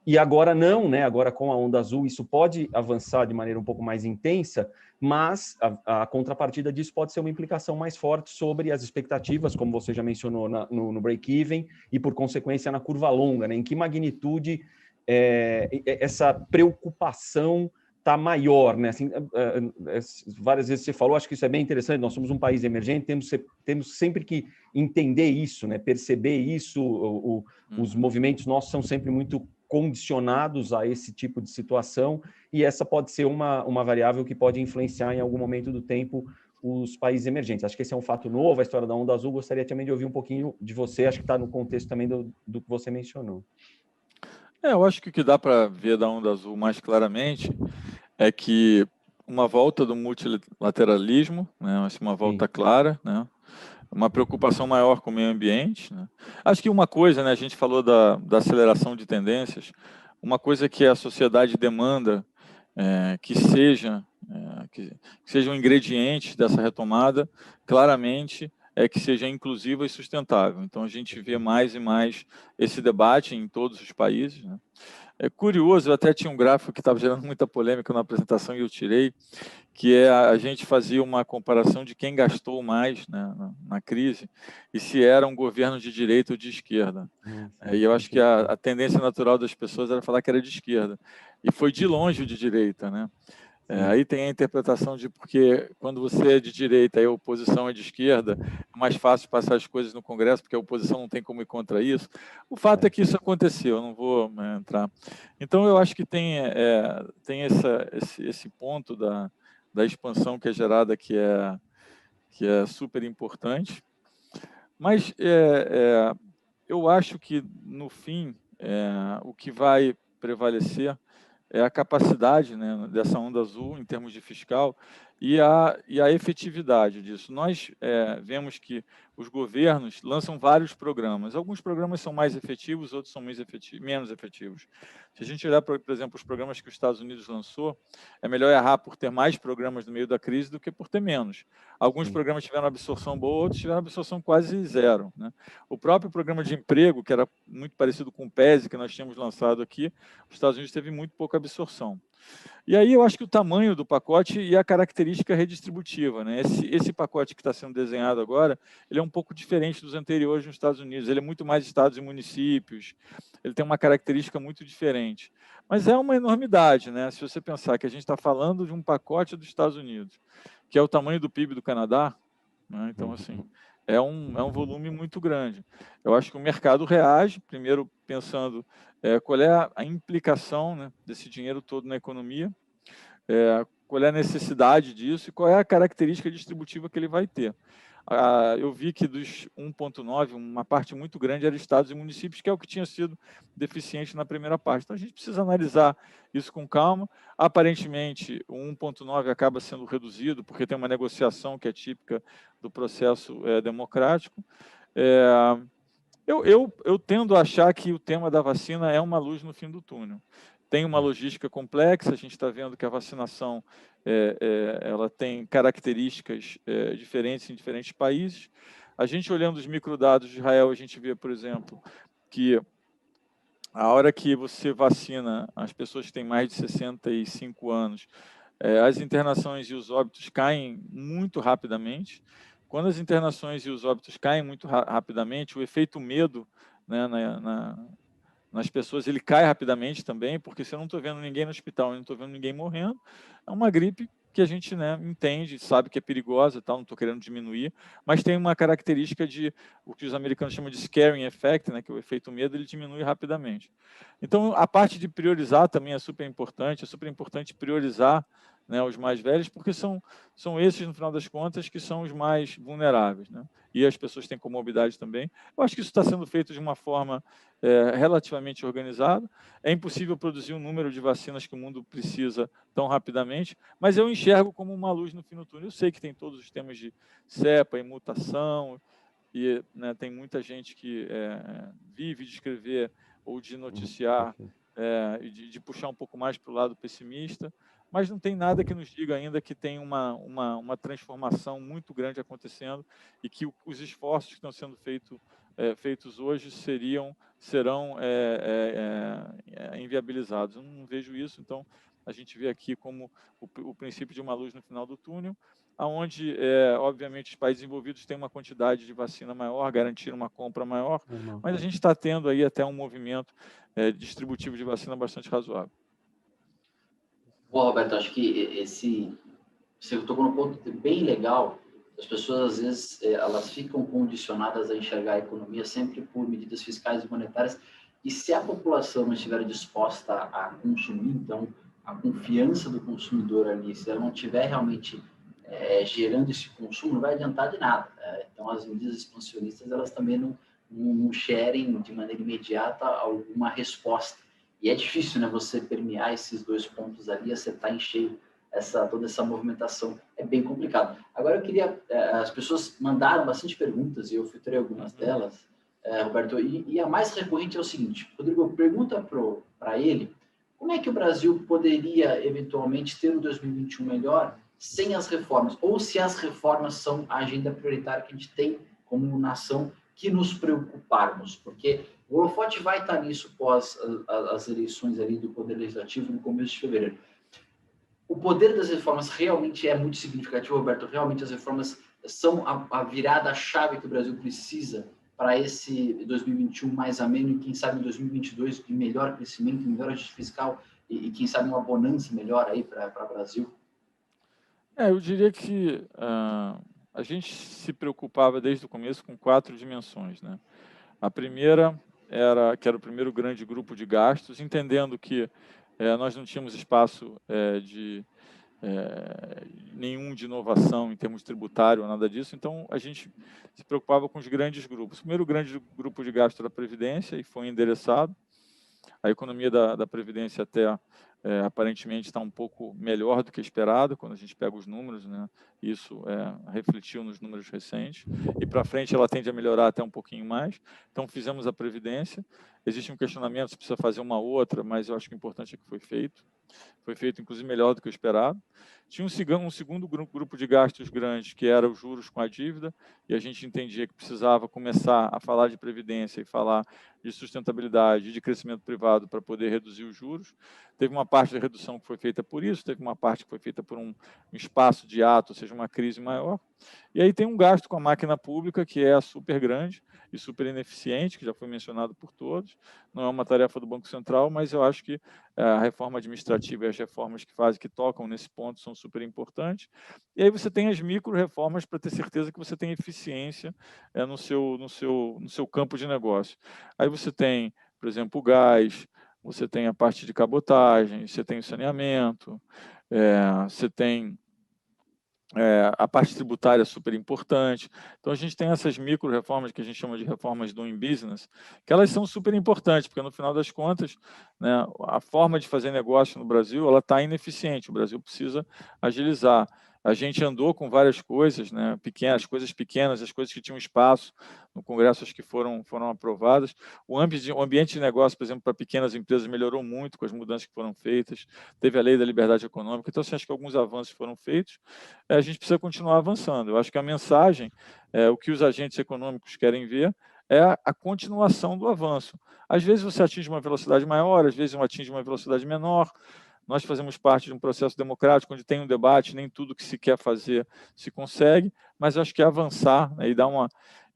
E agora não, né? Agora com a onda azul isso pode avançar de maneira um pouco mais intensa, mas a contrapartida disso pode ser uma implicação mais forte sobre as expectativas, como você já mencionou no break-even, e por consequência na curva longa, né? Em que magnitude essa preocupação está maior, né? Assim, várias vezes você falou, acho que isso é bem interessante, nós somos um país emergente, temos sempre que entender isso, né? Perceber isso, os movimentos nossos são sempre muito condicionados a esse tipo de situação, e essa pode ser uma variável que pode influenciar em algum momento do tempo os países emergentes. Acho que esse é um fato novo, a história da onda azul. Gostaria também de ouvir um pouquinho de você, acho que está no contexto também do que você mencionou. Eu acho que o que dá para ver da onda azul mais claramente é que uma volta do multilateralismo, né, uma volta clara, né, uma preocupação maior com o meio ambiente, né. Acho que uma coisa, né, a gente falou da aceleração de tendências, uma coisa que a sociedade demanda que seja um ingrediente dessa retomada, claramente, que seja inclusiva e sustentável. Então, a gente vê mais e mais esse debate em todos os países, né. É curioso, eu até tinha um gráfico que estava gerando muita polêmica na apresentação e eu tirei, que a gente fazia uma comparação de quem gastou mais, né, na crise e se era um governo de direita ou de esquerda. E eu acho que a tendência natural das pessoas era falar que era de esquerda. E foi de longe o de direita, né? Aí tem a interpretação de porque quando você é de direita e a oposição é de esquerda, é mais fácil passar as coisas no Congresso, porque a oposição não tem como ir contra isso. O fato é que isso aconteceu, eu não vou entrar. Então, eu acho que tem esse ponto da expansão que é gerada, que é super importante. Mas eu acho que, no fim, o que vai prevalecer é a capacidade, né, dessa onda azul em termos de fiscal e a efetividade disso. Nós vemos que os governos lançam vários programas. Alguns programas são mais efetivos, outros são menos efetivos. Se a gente olhar, por exemplo, os programas que os Estados Unidos lançou, é melhor errar por ter mais programas no meio da crise do que por ter menos. Alguns programas tiveram absorção boa, outros tiveram absorção quase zero, né? O próprio programa de emprego, que era muito parecido com o PESE, que nós tínhamos lançado aqui, os Estados Unidos teve muito pouca absorção. E aí eu acho que o tamanho do pacote e a característica redistributiva, né? Esse pacote que está sendo desenhado agora, ele é um pouco diferente dos anteriores nos Estados Unidos. Ele é muito mais estados e municípios, ele tem uma característica muito diferente. Mas é uma enormidade, né? Se você pensar que a gente está falando de um pacote dos Estados Unidos, que é o tamanho do PIB do Canadá, né? Então, assim, é um volume muito grande. Eu acho que o mercado reage, primeiro pensando qual é a implicação, né, desse dinheiro todo na economia, qual é a necessidade disso e qual é a característica distributiva que ele vai ter. Eu vi que dos 1,9, uma parte muito grande era estados e municípios, que é o que tinha sido deficiente na primeira parte. Então, a gente precisa analisar isso com calma. Aparentemente, o 1,9 acaba sendo reduzido, porque tem uma negociação que é típica do processo democrático. Eu tendo a achar que o tema da vacina é uma luz no fim do túnel. Tem uma logística complexa, a gente está vendo que a vacinação ela tem características diferentes em diferentes países. A gente olhando os microdados de Israel, a gente vê, por exemplo, que a hora que você vacina as pessoas que têm mais de 65 anos, as internações e os óbitos caem muito rapidamente. Quando as internações e os óbitos caem muito rapidamente, o efeito medo, né, nas pessoas, ele cai rapidamente também, porque se eu não estou vendo ninguém no hospital, eu não estou vendo ninguém morrendo, é uma gripe que a gente, né, entende, sabe que é perigosa, tal, não estou querendo diminuir, mas tem uma característica de o que os americanos chamam de scaring effect, né, que é o efeito medo, ele diminui rapidamente. Então, a parte de priorizar também é super importante priorizar, né, os mais velhos, porque são esses, no final das contas, que são os mais vulneráveis, né? E as pessoas têm comorbidade também. Eu acho que isso está sendo feito de uma forma relativamente organizada. É impossível produzir um número de vacinas que o mundo precisa tão rapidamente, mas eu enxergo como uma luz no fim do túnel. Eu sei que tem todos os temas de cepa e mutação, e, né, tem muita gente que vive de escrever ou de noticiar e de puxar um pouco mais para o lado pessimista, mas não tem nada que nos diga ainda que tem uma transformação muito grande acontecendo e que os esforços que estão sendo feitos hoje serão inviabilizados. Eu não vejo isso, então a gente vê aqui como o princípio de uma luz no final do túnel, onde, obviamente, os países envolvidos têm uma quantidade de vacina maior, garantiram uma compra maior, mas a gente está tendo aí até um movimento distributivo de vacina bastante razoável. Bom, Roberto, acho que você tocou num ponto bem legal. As pessoas, às vezes, elas ficam condicionadas a enxergar a economia sempre por medidas fiscais e monetárias, e se a população não estiver disposta a consumir, então, a confiança do consumidor ali, se ela não estiver realmente gerando esse consumo, não vai adiantar de nada. Então, as medidas expansionistas, elas também não gerem de maneira imediata alguma resposta. E é difícil, né, você permear esses dois pontos ali, acertar em cheio toda essa movimentação. É bem complicado. Agora, eu queria... as pessoas mandaram bastante perguntas, e eu filtrei algumas delas, Roberto, e a mais recorrente é o seguinte: Rodrigo, pergunta para ele como é que o Brasil poderia, eventualmente, ter um 2021 melhor sem as reformas, ou se as reformas são a agenda prioritária que a gente tem como nação que nos preocuparmos, porque o holofote vai estar nisso pós as eleições ali do Poder Legislativo no começo de fevereiro. O poder das reformas realmente é muito significativo, Roberto? Realmente as reformas são a virada-chave que o Brasil precisa para esse 2021 mais ameno e, quem sabe, em 2022 de melhor crescimento, melhor ajuste fiscal e quem sabe, uma bonança melhor aí para o Brasil? Eu diria que a gente se preocupava desde o começo com 4 dimensões, né? A primeira que era o primeiro grande grupo de gastos, entendendo que nós não tínhamos espaço nenhum de inovação em termos tributário, nada disso. Então, a gente se preocupava com os grandes grupos. O primeiro grande grupo de gasto era a Previdência, e foi endereçado. A economia da Previdência até aparentemente está um pouco melhor do que esperado, quando a gente pega os números, né? Isso refletiu nos números recentes, e para frente ela tende a melhorar até um pouquinho mais. Então, fizemos a Previdência. Existe um questionamento se precisa fazer uma outra, mas eu acho que o importante é que foi feito. Foi feito, inclusive, melhor do que o esperado. Tinha um segundo grupo de gastos grandes, que era os juros com a dívida, e a gente entendia que precisava começar a falar de previdência e falar de sustentabilidade e de crescimento privado para poder reduzir os juros. Teve uma parte da redução que foi feita por isso, teve uma parte que foi feita por um espaço de ato, ou seja, uma crise maior. E aí tem um gasto com a máquina pública, que é super grande e super ineficiente, que já foi mencionado por todos. Não é uma tarefa do Banco Central, mas eu acho que a reforma administrativa e as reformas que tocam nesse ponto são super importantes. E aí você tem as micro-reformas para ter certeza que você tem eficiência no seu campo de negócio. Aí você tem, por exemplo, o gás, você tem a parte de cabotagem, você tem o saneamento, você tem a parte tributária é super importante. Então, a gente tem essas micro-reformas que a gente chama de reformas doing business, que elas são super importantes, porque, no final das contas, né, a forma de fazer negócio no Brasil ela está ineficiente. O Brasil precisa agilizar. A gente andou com várias coisas, né, pequenas, coisas pequenas, as coisas que tinham espaço no Congresso, as que foram aprovadas. O ambiente de negócio, por exemplo, para pequenas empresas melhorou muito com as mudanças que foram feitas. Teve a Lei da Liberdade Econômica. Então, assim, acho que alguns avanços foram feitos. A gente precisa continuar avançando. Eu acho que a mensagem, o que os agentes econômicos querem ver, é a continuação do avanço. Às vezes você atinge uma velocidade maior, às vezes atinge uma velocidade menor. Nós fazemos parte de um processo democrático onde tem um debate, nem tudo que se quer fazer se consegue, mas acho que avançar, né,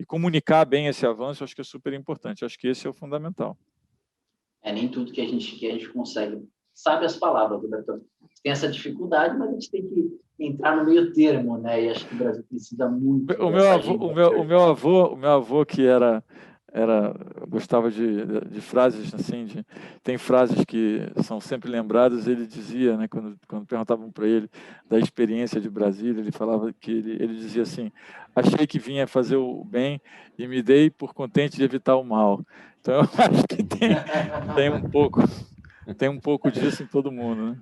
e comunicar bem esse avanço, acho que é super importante. Acho que esse é o fundamental. Nem tudo que a gente consegue. Sabe as palavras, Roberto? Tem essa dificuldade, mas a gente tem que entrar no meio termo, né? E acho que o Brasil precisa muito. O meu avô que gostava de frases assim, tem frases que são sempre lembradas. Ele dizia, né, quando perguntavam para ele da experiência de Brasília, ele falava que ele dizia assim: achei que vinha fazer o bem e me dei por contente de evitar o mal. Então eu acho que tem um pouco disso em todo mundo, né?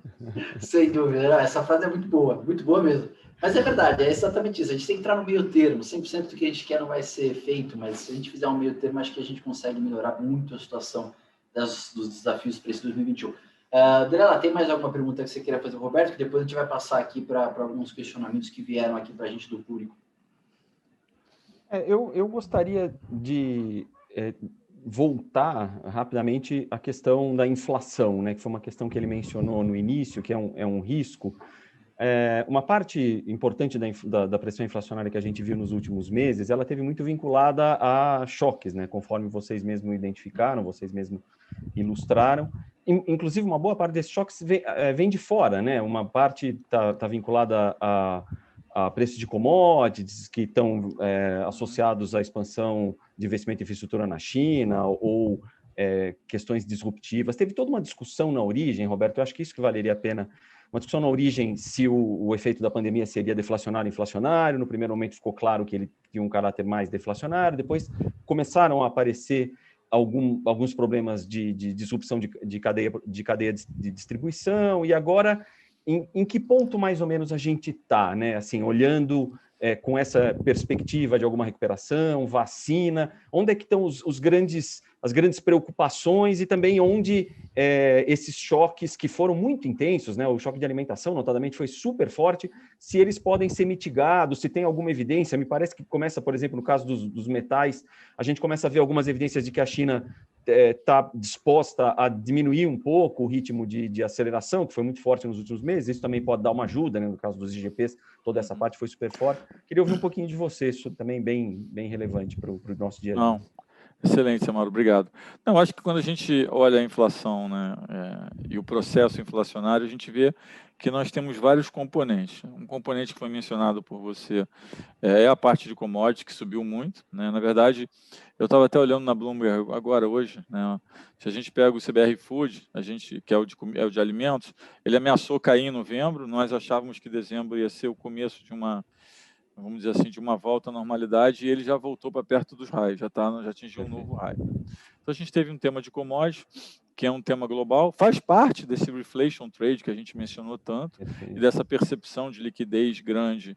Sem dúvida. Essa frase é muito boa mesmo. Mas é verdade, é exatamente isso. A gente tem que entrar no meio termo. 100% do que a gente quer não vai ser feito, mas se a gente fizer um meio termo, acho que a gente consegue melhorar muito a situação dos desafios para esse 2021. Daniela, tem mais alguma pergunta que você queira fazer, Roberto? Que depois a gente vai passar aqui para alguns questionamentos que vieram aqui para a gente do público. Eu gostaria de voltar rapidamente à questão da inflação, né, que foi uma questão que ele mencionou no início, que é um risco. Uma parte importante da pressão inflacionária que a gente viu nos últimos meses, ela teve muito vinculada a choques, né, conforme vocês mesmos identificaram, vocês mesmos ilustraram. Inclusive, uma boa parte desses choques vem de fora, né? Uma parte está vinculada a preços de commodities que estão associados à expansão de investimento em infraestrutura na China ou questões disruptivas. Teve toda uma discussão na origem, Roberto, eu acho que isso que valeria a pena. Uma discussão na origem se o efeito da pandemia seria deflacionário ou inflacionário. No primeiro momento ficou claro que ele tinha um caráter mais deflacionário, depois começaram a aparecer alguns problemas de disrupção de cadeia de distribuição, e agora em que ponto mais ou menos a gente está, né? Assim, olhando com essa perspectiva de alguma recuperação, vacina, onde é que estão as grandes preocupações e também onde esses choques que foram muito intensos, né? O choque de alimentação, notadamente, foi super forte, se eles podem ser mitigados, se tem alguma evidência. Me parece que começa, por exemplo, no caso dos metais, a gente começa a ver algumas evidências de que a China está disposta a diminuir um pouco o ritmo de aceleração, que foi muito forte nos últimos meses. Isso também pode dar uma ajuda, né? No caso dos IGPs, toda essa parte foi super forte. Queria ouvir um pouquinho de você, isso também bem relevante para o nosso dia a dia. Não, Excelente, Amaro, obrigado. Não, acho que quando a gente olha a inflação, né, e o processo inflacionário, a gente vê que nós temos vários componentes. Um componente que foi mencionado por você é a parte de commodity, que subiu muito, né? Na verdade, eu estava até olhando na Bloomberg agora, hoje, né? Se a gente pega o CBR Food, que é o de alimentos, ele ameaçou cair em novembro, nós achávamos que dezembro ia ser o começo de uma, vamos dizer assim, de uma volta à normalidade, e ele já voltou para perto dos highs, já atingiu um novo high. Então a gente teve um tema de commodities, que é um tema global, faz parte desse reflation trade que a gente mencionou tanto, e dessa percepção de liquidez grande,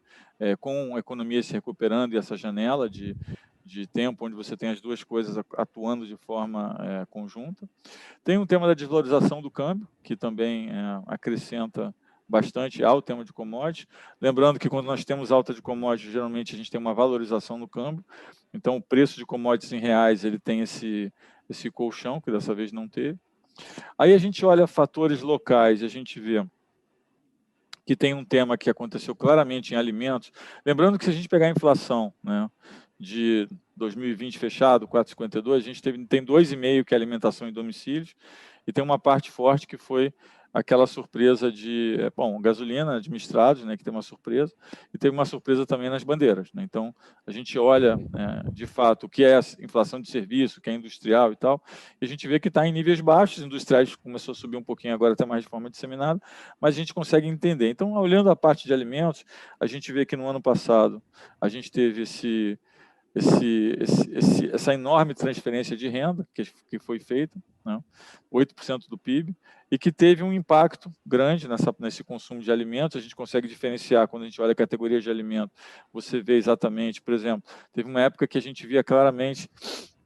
com a economia se recuperando e essa janela de tempo onde você tem as duas coisas atuando de forma conjunta. Tem um tema da desvalorização do câmbio, que também acrescenta bastante ao tema de commodities. Lembrando que quando nós temos alta de commodities, geralmente a gente tem uma valorização no câmbio. Então, o preço de commodities em reais, ele tem esse colchão, que dessa vez não teve. Aí a gente olha fatores locais e a gente vê que tem um tema que aconteceu claramente em alimentos. Lembrando que se a gente pegar a inflação, né, de 2020 fechado, 4,52, a gente tem 2,5 que é alimentação em domicílios, e tem uma parte forte que foi aquela surpresa de, gasolina administrados, né, que tem uma surpresa, e teve uma surpresa também nas bandeiras, né? Então, a gente olha, de fato, o que é a inflação de serviço, o que é industrial e tal, e a gente vê que está em níveis baixos, industriais começou a subir um pouquinho agora, até mais de forma disseminada, mas a gente consegue entender. Então, olhando a parte de alimentos, a gente vê que no ano passado a gente teve essa enorme transferência de renda que foi feita, né, 8% do PIB, e que teve um impacto grande nesse consumo de alimentos. A gente consegue diferenciar quando a gente olha a categoria de alimento. Você vê exatamente, por exemplo, teve uma época que a gente via claramente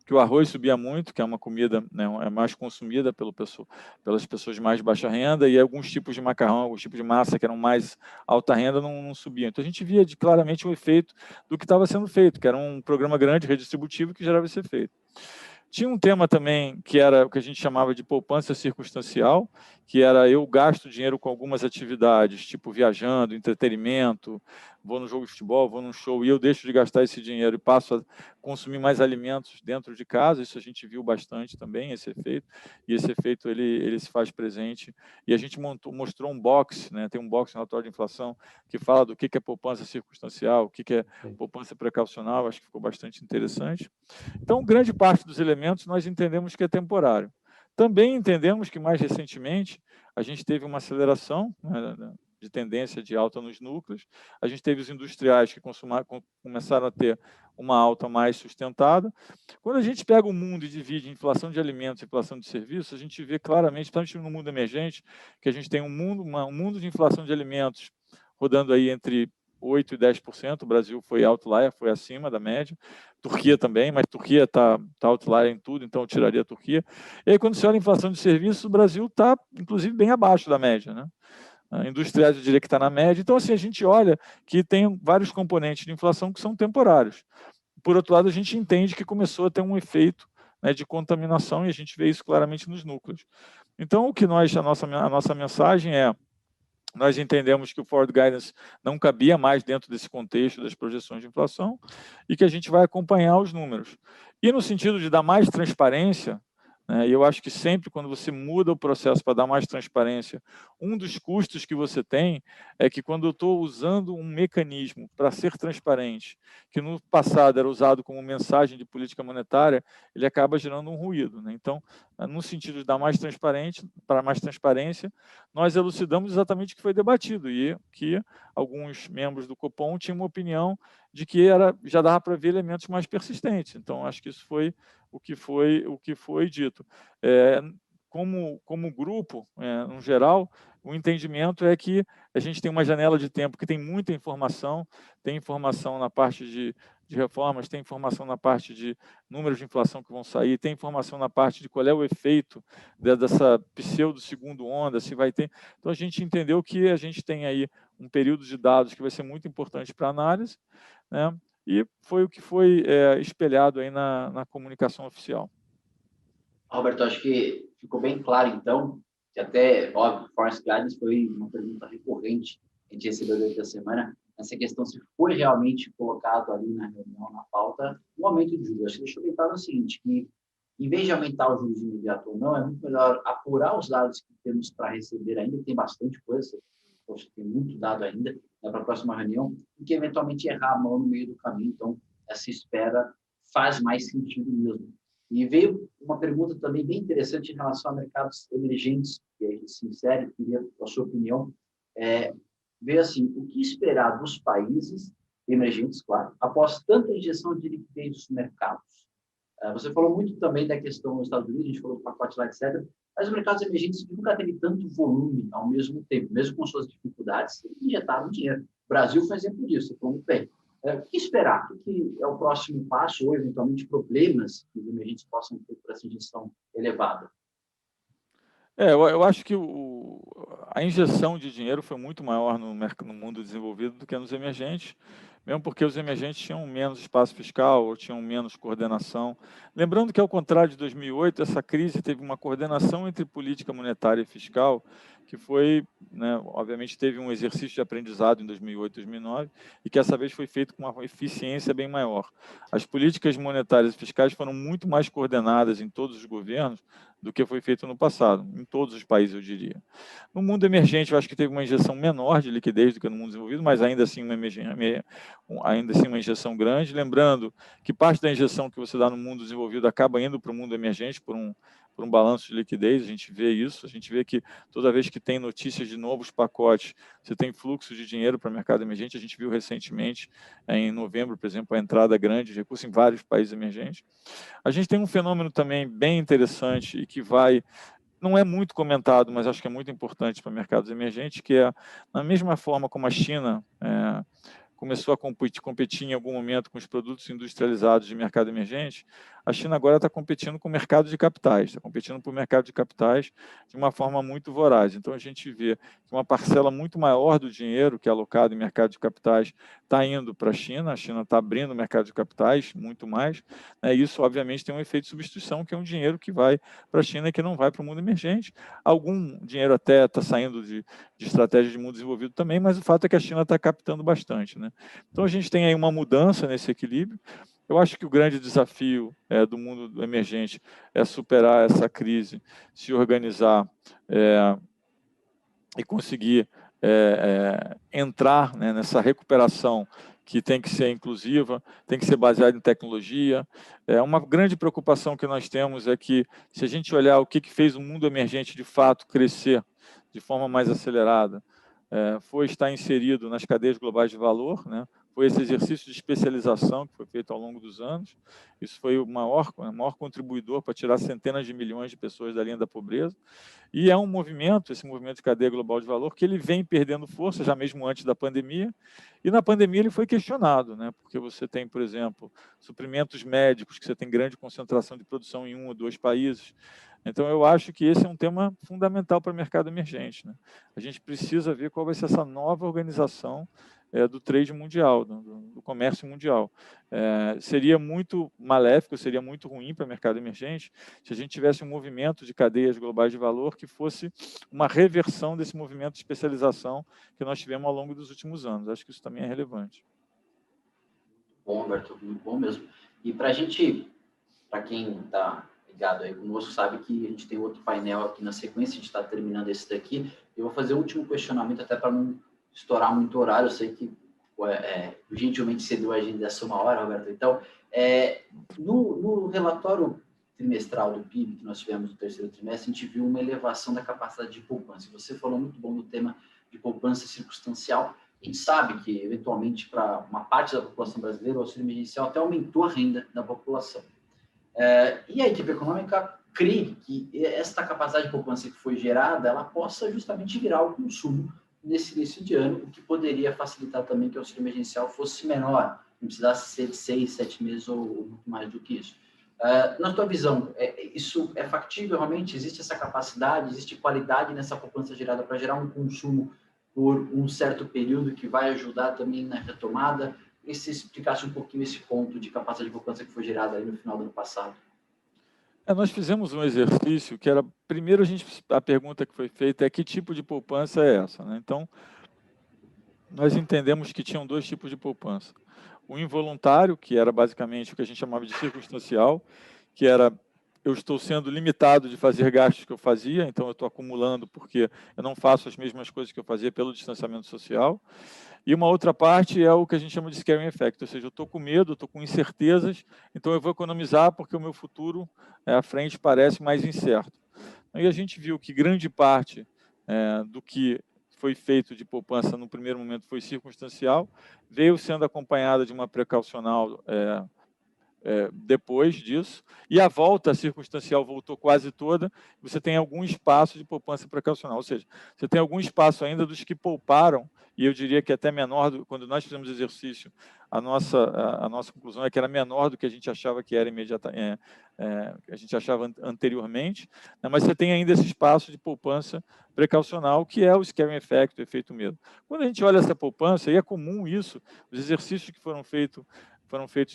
que o arroz subia muito, que é uma comida, né, é mais consumida pelas pessoas de mais baixa renda, e alguns tipos de macarrão, alguns tipos de massa que eram mais alta renda não subiam. Então a gente via claramente o efeito do que estava sendo feito, que era um programa grande, redistributivo, que gerava esse efeito. Tinha um tema também que era o que a gente chamava de poupança circunstancial, que era eu gasto dinheiro com algumas atividades, tipo viajando, entretenimento, vou no jogo de futebol, vou num show, e eu deixo de gastar esse dinheiro e passo a consumir mais alimentos dentro de casa. Isso a gente viu bastante também, esse efeito, e esse efeito ele se faz presente. E a gente mostrou um box, né? Tem um box no relatório de inflação que fala do que é poupança circunstancial, o que é poupança precaucional. Acho que ficou bastante interessante. Então, grande parte dos elementos nós entendemos que é temporário. Também entendemos que, mais recentemente, a gente teve uma aceleração, né, de tendência de alta nos núcleos. A gente teve os industriais que começaram a ter uma alta mais sustentada. Quando a gente pega o mundo e divide inflação de alimentos e inflação de serviços, a gente vê claramente, principalmente no mundo emergente, que a gente tem um mundo de inflação de alimentos rodando aí entre 8% e 10%. O Brasil foi outlier, foi acima da média. Turquia também, mas Turquia está outlier em tudo, então eu tiraria a Turquia. E aí, quando você olha a inflação de serviços, o Brasil está, inclusive, bem abaixo da média, né? Industriais, eu diria que está na média. Então, assim, a gente olha que tem vários componentes de inflação que são temporários. Por outro lado, a gente entende que começou a ter um efeito, né, de contaminação, e a gente vê isso claramente nos núcleos. Então, a nossa mensagem é: nós entendemos que o Forward Guidance não cabia mais dentro desse contexto das projeções de inflação e que a gente vai acompanhar os números. E no sentido de dar mais transparência, né, e eu acho que sempre quando você muda o processo para dar mais transparência, um dos custos que você tem é que quando eu estou usando um mecanismo para ser transparente, que no passado era usado como mensagem de política monetária, ele acaba gerando um ruído, né? Então, no sentido de dar mais transparência, nós elucidamos exatamente o que foi debatido e que alguns membros do Copom tinham uma opinião de que já dava para ver elementos mais persistentes. Então, acho que isso foi o que foi dito. Como grupo, no geral, o entendimento é que a gente tem uma janela de tempo que tem muita informação, tem informação na parte de reformas, tem informação na parte de números de inflação que vão sair, tem informação na parte de qual é o efeito dessa pseudo-segunda onda, se vai ter. Então, a gente entendeu que a gente tem aí um período de dados que vai ser muito importante para a análise, né? E foi o que foi espelhado aí na comunicação oficial. Roberto, acho que ficou bem claro, então, que até, óbvio, Forest Guidance foi uma pergunta recorrente que a gente recebeu durante a semana, essa questão se foi realmente colocado ali na reunião, na pauta, o aumento de juros. Acho que deixa eu bem o seguinte, que em vez de aumentar os juros imediato ou não, é muito melhor apurar os dados que temos para receber ainda, tem bastante coisa, poxa, tem muito dado ainda, para a próxima reunião, e que eventualmente errar a mão no meio do caminho. Então, essa espera faz mais sentido mesmo. E veio uma pergunta também bem interessante em relação a mercados emergentes, que a gente se insere, queria a sua opinião. Veio assim, o que esperar dos países emergentes, claro, após tanta injeção de liquidez nos mercados? Você falou muito também da questão dos Estados Unidos, a gente falou do pacote lá, etc., mas os mercados emergentes nunca teve tanto volume ao mesmo tempo, mesmo com suas dificuldades, eles injetaram dinheiro. O Brasil foi um exemplo disso, você falou muito bem. O que esperar? O que é o próximo passo ou, eventualmente, problemas que os emergentes possam ter por essa injeção elevada? Eu acho que a injeção de dinheiro foi muito maior no mundo desenvolvido do que nos emergentes, mesmo porque os emergentes tinham menos espaço fiscal ou tinham menos coordenação. Lembrando que, ao contrário de 2008, essa crise teve uma coordenação entre política monetária e fiscal, que foi, né, obviamente, teve um exercício de aprendizado em 2008, 2009, e que essa vez foi feito com uma eficiência bem maior. As políticas monetárias e fiscais foram muito mais coordenadas em todos os governos do que foi feito no passado, em todos os países, eu diria. No mundo emergente, eu acho que teve uma injeção menor de liquidez do que no mundo desenvolvido, mas ainda assim uma injeção grande. Lembrando que parte da injeção que você dá no mundo desenvolvido acaba indo para o mundo emergente por um balanço de liquidez, a gente vê isso, a gente vê que toda vez que tem notícias de novos pacotes, você tem fluxo de dinheiro para o mercado emergente. A gente viu recentemente, em novembro, por exemplo, a entrada grande de recursos em vários países emergentes. A gente tem um fenômeno também bem interessante e que não é muito comentado, mas acho que é muito importante para mercados emergentes, que é, na mesma forma como a China começou a competir em algum momento com os produtos industrializados de mercado emergente, a China agora está competindo com o mercado de capitais, está competindo por mercado de capitais de uma forma muito voraz. Então, a gente vê que uma parcela muito maior do dinheiro que é alocado em mercado de capitais está indo para a China está abrindo o mercado de capitais muito mais, né? Isso, obviamente, tem um efeito de substituição, que é um dinheiro que vai para a China e que não vai para o mundo emergente. Algum dinheiro até está saindo de estratégia de mundo desenvolvido também, mas o fato é que a China está captando bastante, né? Então, a gente tem aí uma mudança nesse equilíbrio. Eu acho que o grande desafio do mundo emergente é superar essa crise, se organizar e conseguir entrar, né, nessa recuperação que tem que ser inclusiva, tem que ser baseada em tecnologia. Uma grande preocupação que nós temos é que, se a gente olhar o que fez o mundo emergente de fato crescer de forma mais acelerada, foi estar inserido nas cadeias globais de valor, né? Foi esse exercício de especialização que foi feito ao longo dos anos. Isso foi o maior contribuidor para tirar centenas de milhões de pessoas da linha da pobreza. E é um movimento, esse movimento de cadeia global de valor, que ele vem perdendo força, já mesmo antes da pandemia. E na pandemia ele foi questionado, né? Porque você tem, por exemplo, suprimentos médicos, que você tem grande concentração de produção em 1 ou 2 países. Então, eu acho que esse é um tema fundamental para o mercado emergente, né? A gente precisa ver qual vai ser essa nova organização do trade mundial, do comércio mundial. Seria muito maléfico, seria muito ruim para o mercado emergente se a gente tivesse um movimento de cadeias globais de valor que fosse uma reversão desse movimento de especialização que nós tivemos ao longo dos últimos anos. Acho que isso também é relevante. Bom, Alberto, muito bom mesmo. E para quem está ligado aí conosco, sabe que a gente tem outro painel aqui na sequência, a gente está terminando esse daqui. Eu vou fazer o último questionamento, até para não estourar muito horário. Eu sei que gentilmente cedeu a agenda dessa 1 hora, Roberto. Então, no relatório trimestral do PIB que nós tivemos no terceiro trimestre, a gente viu uma elevação da capacidade de poupança. Você falou muito bom do tema de poupança circunstancial. A gente sabe que, eventualmente, para uma parte da população brasileira, o auxílio emergencial até aumentou a renda da população. E a equipe econômica crê que esta capacidade de poupança que foi gerada, ela possa justamente virar o consumo nesse início de ano, o que poderia facilitar também que o auxílio emergencial fosse menor, não precisasse ser de 6, 7 meses ou muito mais do que isso. Na tua visão, isso é factível realmente? Existe essa capacidade, existe qualidade nessa poupança gerada para gerar um consumo por um certo período que vai ajudar também na retomada? E se explicasse um pouquinho esse ponto de capacidade de poupança que foi gerada aí no final do ano passado? Nós fizemos um exercício que era, primeiro a pergunta que foi feita é: que tipo de poupança é essa, né? Então, nós entendemos que tinham dois tipos de poupança. O involuntário, que era basicamente o que a gente chamava de circunstancial, que era eu estou sendo limitado de fazer gastos que eu fazia, então eu estou acumulando porque eu não faço as mesmas coisas que eu fazia pelo distanciamento social. E uma outra parte é o que a gente chama de scaring effect, ou seja, eu estou com medo, estou com incertezas, então eu vou economizar porque o meu futuro à frente parece mais incerto. E a gente viu que grande parte do que foi feito de poupança no primeiro momento foi circunstancial, veio sendo acompanhada de uma precaucional depois disso, e a volta circunstancial voltou quase toda, você tem algum espaço de poupança precaucional, ou seja, você tem algum espaço ainda dos que pouparam, e eu diria que até menor, quando nós fizemos exercício, a nossa conclusão é que era menor do que a gente achava que era a gente achava anteriormente, né, mas você tem ainda esse espaço de poupança precaucional, que é o scaring effect, o efeito medo. Quando a gente olha essa poupança, e é comum isso, os exercícios que foram feitos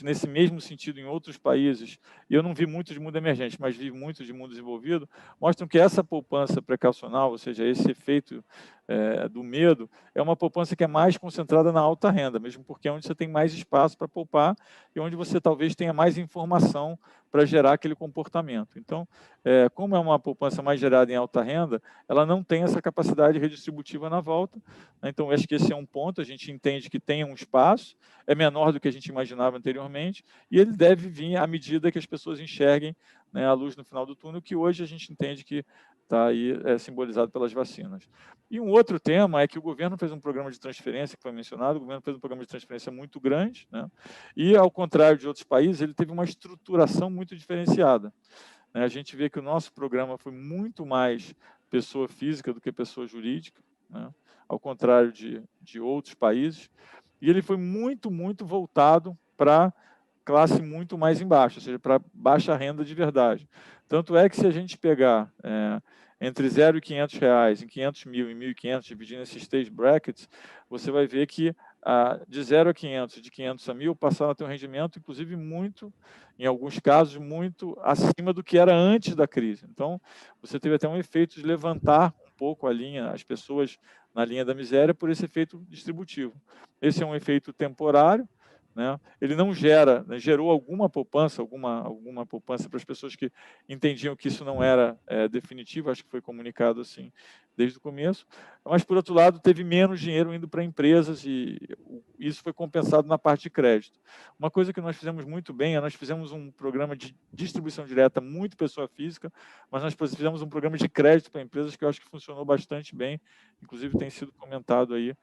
nesse mesmo sentido em outros países, e eu não vi muito de mundo emergente, mas vi muito de mundo desenvolvido, mostram que essa poupança precaucional, ou seja, esse efeito do medo, é uma poupança que é mais concentrada na alta renda, mesmo porque é onde você tem mais espaço para poupar e onde você talvez tenha mais informação para gerar aquele comportamento. Então, como é uma poupança mais gerada em alta renda, ela não tem essa capacidade redistributiva na volta, né? Então, acho que esse é um ponto, a gente entende que tem um espaço, é menor do que a gente imaginava anteriormente, e ele deve vir à medida que as pessoas enxerguem, né, a luz no final do túnel, que hoje a gente entende que está aí simbolizado pelas vacinas. E um outro tema é que o governo fez um programa de transferência, que foi mencionado, o governo fez um programa de transferência muito grande, né, e, ao contrário de outros países, ele teve uma estruturação muito diferenciada. A gente vê que o nosso programa foi muito mais pessoa física do que pessoa jurídica, né, ao contrário de outros países, e ele foi muito, muito voltado para classe muito mais embaixo, ou seja, para baixa renda de verdade. Tanto é que se a gente pegar entre 0 e R$500, em 500 mil e 1.500, dividindo esses 3 brackets, você vai ver que de 0 a 500, de 500 a 1.000, passaram a ter um rendimento, inclusive muito, em alguns casos, muito acima do que era antes da crise. Então, você teve até um efeito de levantar um pouco a linha, as pessoas na linha da miséria, por esse efeito distributivo. Esse é um efeito temporário, né? Ele não gerou alguma poupança para as pessoas que entendiam que isso não era definitivo, acho que foi comunicado assim desde o começo, mas, por outro lado, teve menos dinheiro indo para empresas e isso foi compensado na parte de crédito. Uma coisa que nós fizemos muito bem nós fizemos um programa de distribuição direta muito pessoa física, mas nós fizemos um programa de crédito para empresas que eu acho que funcionou bastante bem, inclusive tem sido comentado aí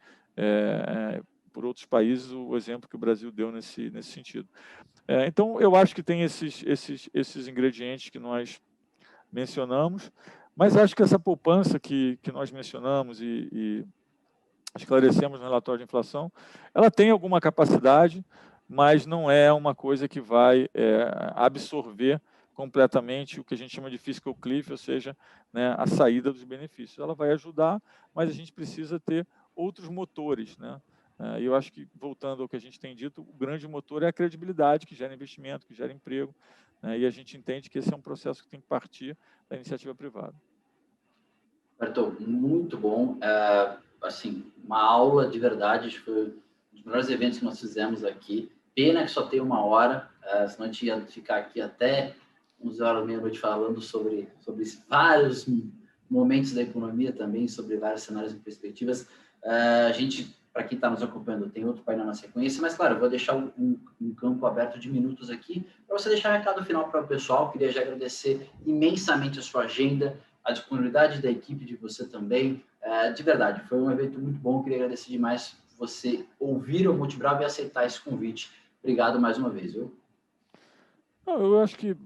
por outros países, o exemplo que o Brasil deu nesse sentido. Então, eu acho que tem esses ingredientes que nós mencionamos, mas acho que essa poupança que nós mencionamos e esclarecemos no relatório de inflação, ela tem alguma capacidade, mas não é uma coisa que vai absorver completamente o que a gente chama de fiscal cliff, ou seja, né, a saída dos benefícios. Ela vai ajudar, mas a gente precisa ter outros motores, né? E eu acho que, voltando ao que a gente tem dito, o grande motor é a credibilidade, que gera investimento, que gera emprego, né? E a gente entende que esse é um processo que tem que partir da iniciativa privada. Bertol, muito bom. Assim, uma aula de verdade, acho que foi um dos melhores eventos que nós fizemos aqui. Pena que só tem 1 hora, senão a gente ia ficar aqui até 11 horas, meia-noite, falando sobre vários momentos da economia também, sobre vários cenários e perspectivas. A gente, para quem está nos acompanhando, tem outro painel na sequência, mas, claro, eu vou deixar um campo aberto de minutos aqui para você deixar um recado final para o pessoal. Queria já agradecer imensamente a sua agenda, a disponibilidade da equipe, de você também. De verdade, foi um evento muito bom. Queria agradecer demais você ouvir o Multibravo e aceitar esse convite. Obrigado mais uma vez, viu? Eu acho que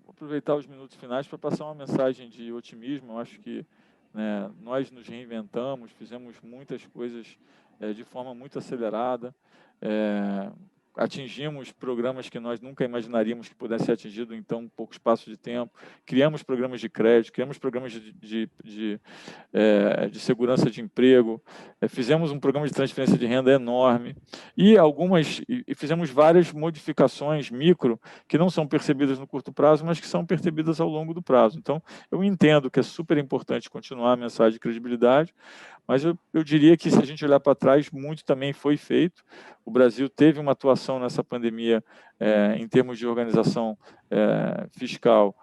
aproveitar os minutos finais para passar uma mensagem de otimismo. Eu acho que nós nos reinventamos, fizemos muitas coisas de forma muito acelerada, atingimos programas que nós nunca imaginaríamos que pudessem ser atingidos em tão pouco espaço de tempo, criamos programas de crédito, criamos programas de segurança de emprego, fizemos um programa de transferência de renda enorme e fizemos várias modificações micro que não são percebidas no curto prazo, mas que são percebidas ao longo do prazo. Então, eu entendo que é super importante continuar a mensagem de credibilidade, Mas eu diria que, se a gente olhar para trás, muito também foi feito. O Brasil teve uma atuação nessa pandemia em termos de organização fiscal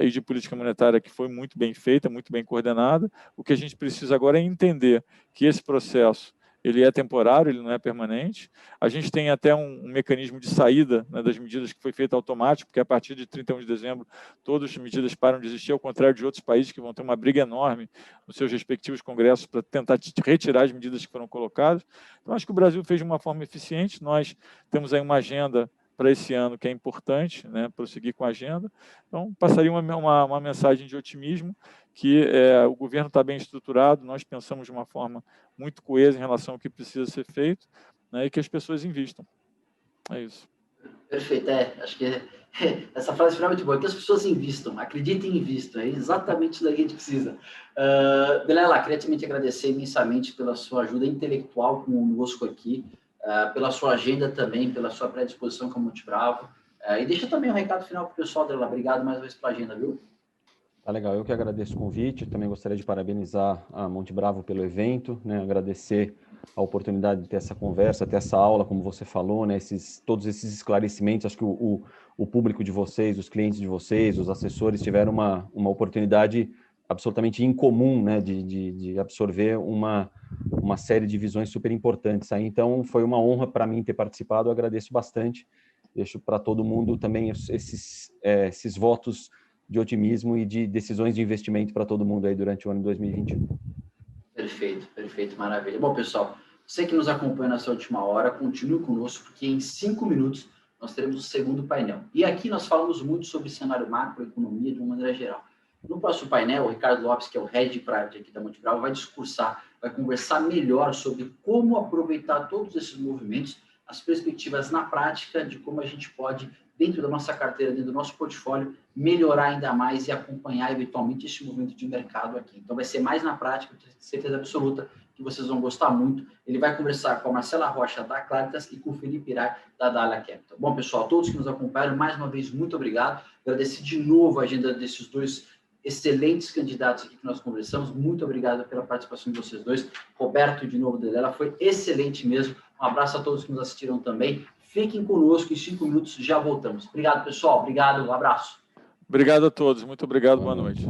e de política monetária que foi muito bem feita, muito bem coordenada. O que a gente precisa agora é entender que esse processo ele é temporário, ele não é permanente. A gente tem até um mecanismo de saída, né, das medidas que foi feito automático, porque a partir de 31 de dezembro todas as medidas param de existir, ao contrário de outros países que vão ter uma briga enorme nos seus respectivos congressos para tentar retirar as medidas que foram colocadas. Então, acho que o Brasil fez de uma forma eficiente. Nós temos aí uma agenda para esse ano que é importante, né, prosseguir com a agenda. Então, passaria uma mensagem de otimismo, que o governo está bem estruturado, nós pensamos de uma forma muito coesa em relação ao que precisa ser feito, né, e que as pessoas invistam. É isso. Perfeito, acho que essa frase final é muito boa, que as pessoas invistam, acreditem e invistam, é exatamente isso que a gente precisa. Vilela, queria também te agradecer imensamente pela sua ajuda intelectual conosco aqui, pela sua agenda também, pela sua predisposição com a Monte Bravo, e deixa também um recado final para o pessoal, Vilela, obrigado mais uma vez pela agenda, viu? Tá legal, eu que agradeço o convite, também gostaria de parabenizar a Monte Bravo pelo evento, né, agradecer a oportunidade de ter essa conversa, ter essa aula, como você falou, né, todos esses esclarecimentos. Acho que o público de vocês, os clientes de vocês, os assessores tiveram uma oportunidade absolutamente incomum, né, de absorver uma série de visões super importantes. Aí, então, foi uma honra para mim ter participado, eu agradeço bastante, deixo para todo mundo também esses votos de otimismo e de decisões de investimento para todo mundo aí durante o ano de 2021. Perfeito, maravilha. Bom, pessoal, você que nos acompanha nessa última hora, continue conosco, porque em 5 minutos nós teremos o segundo painel. E aqui nós falamos muito sobre cenário macroeconomia de uma maneira geral. No próximo painel, o Ricardo Lopes, que é o Head de Private aqui da Monte Bravo, vai conversar melhor sobre como aproveitar todos esses movimentos, as perspectivas na prática de como a gente pode, dentro da nossa carteira, dentro do nosso portfólio, melhorar ainda mais e acompanhar eventualmente esse movimento de mercado aqui. Então vai ser mais na prática, tenho certeza absoluta que vocês vão gostar muito. Ele vai conversar com a Marcela Rocha da Claritas e com o Felipe Irai da Dália Capital. Bom, pessoal, todos que nos acompanharam, mais uma vez, muito obrigado. Agradecer de novo a agenda desses dois excelentes candidatos aqui que nós conversamos. Muito obrigado pela participação de vocês dois. Roberto, de novo, Delela, foi excelente mesmo. Um abraço a todos que nos assistiram também. Fiquem conosco, em 5 minutos já voltamos. Obrigado, pessoal. Obrigado, um abraço. Obrigado a todos. Muito obrigado. Boa noite.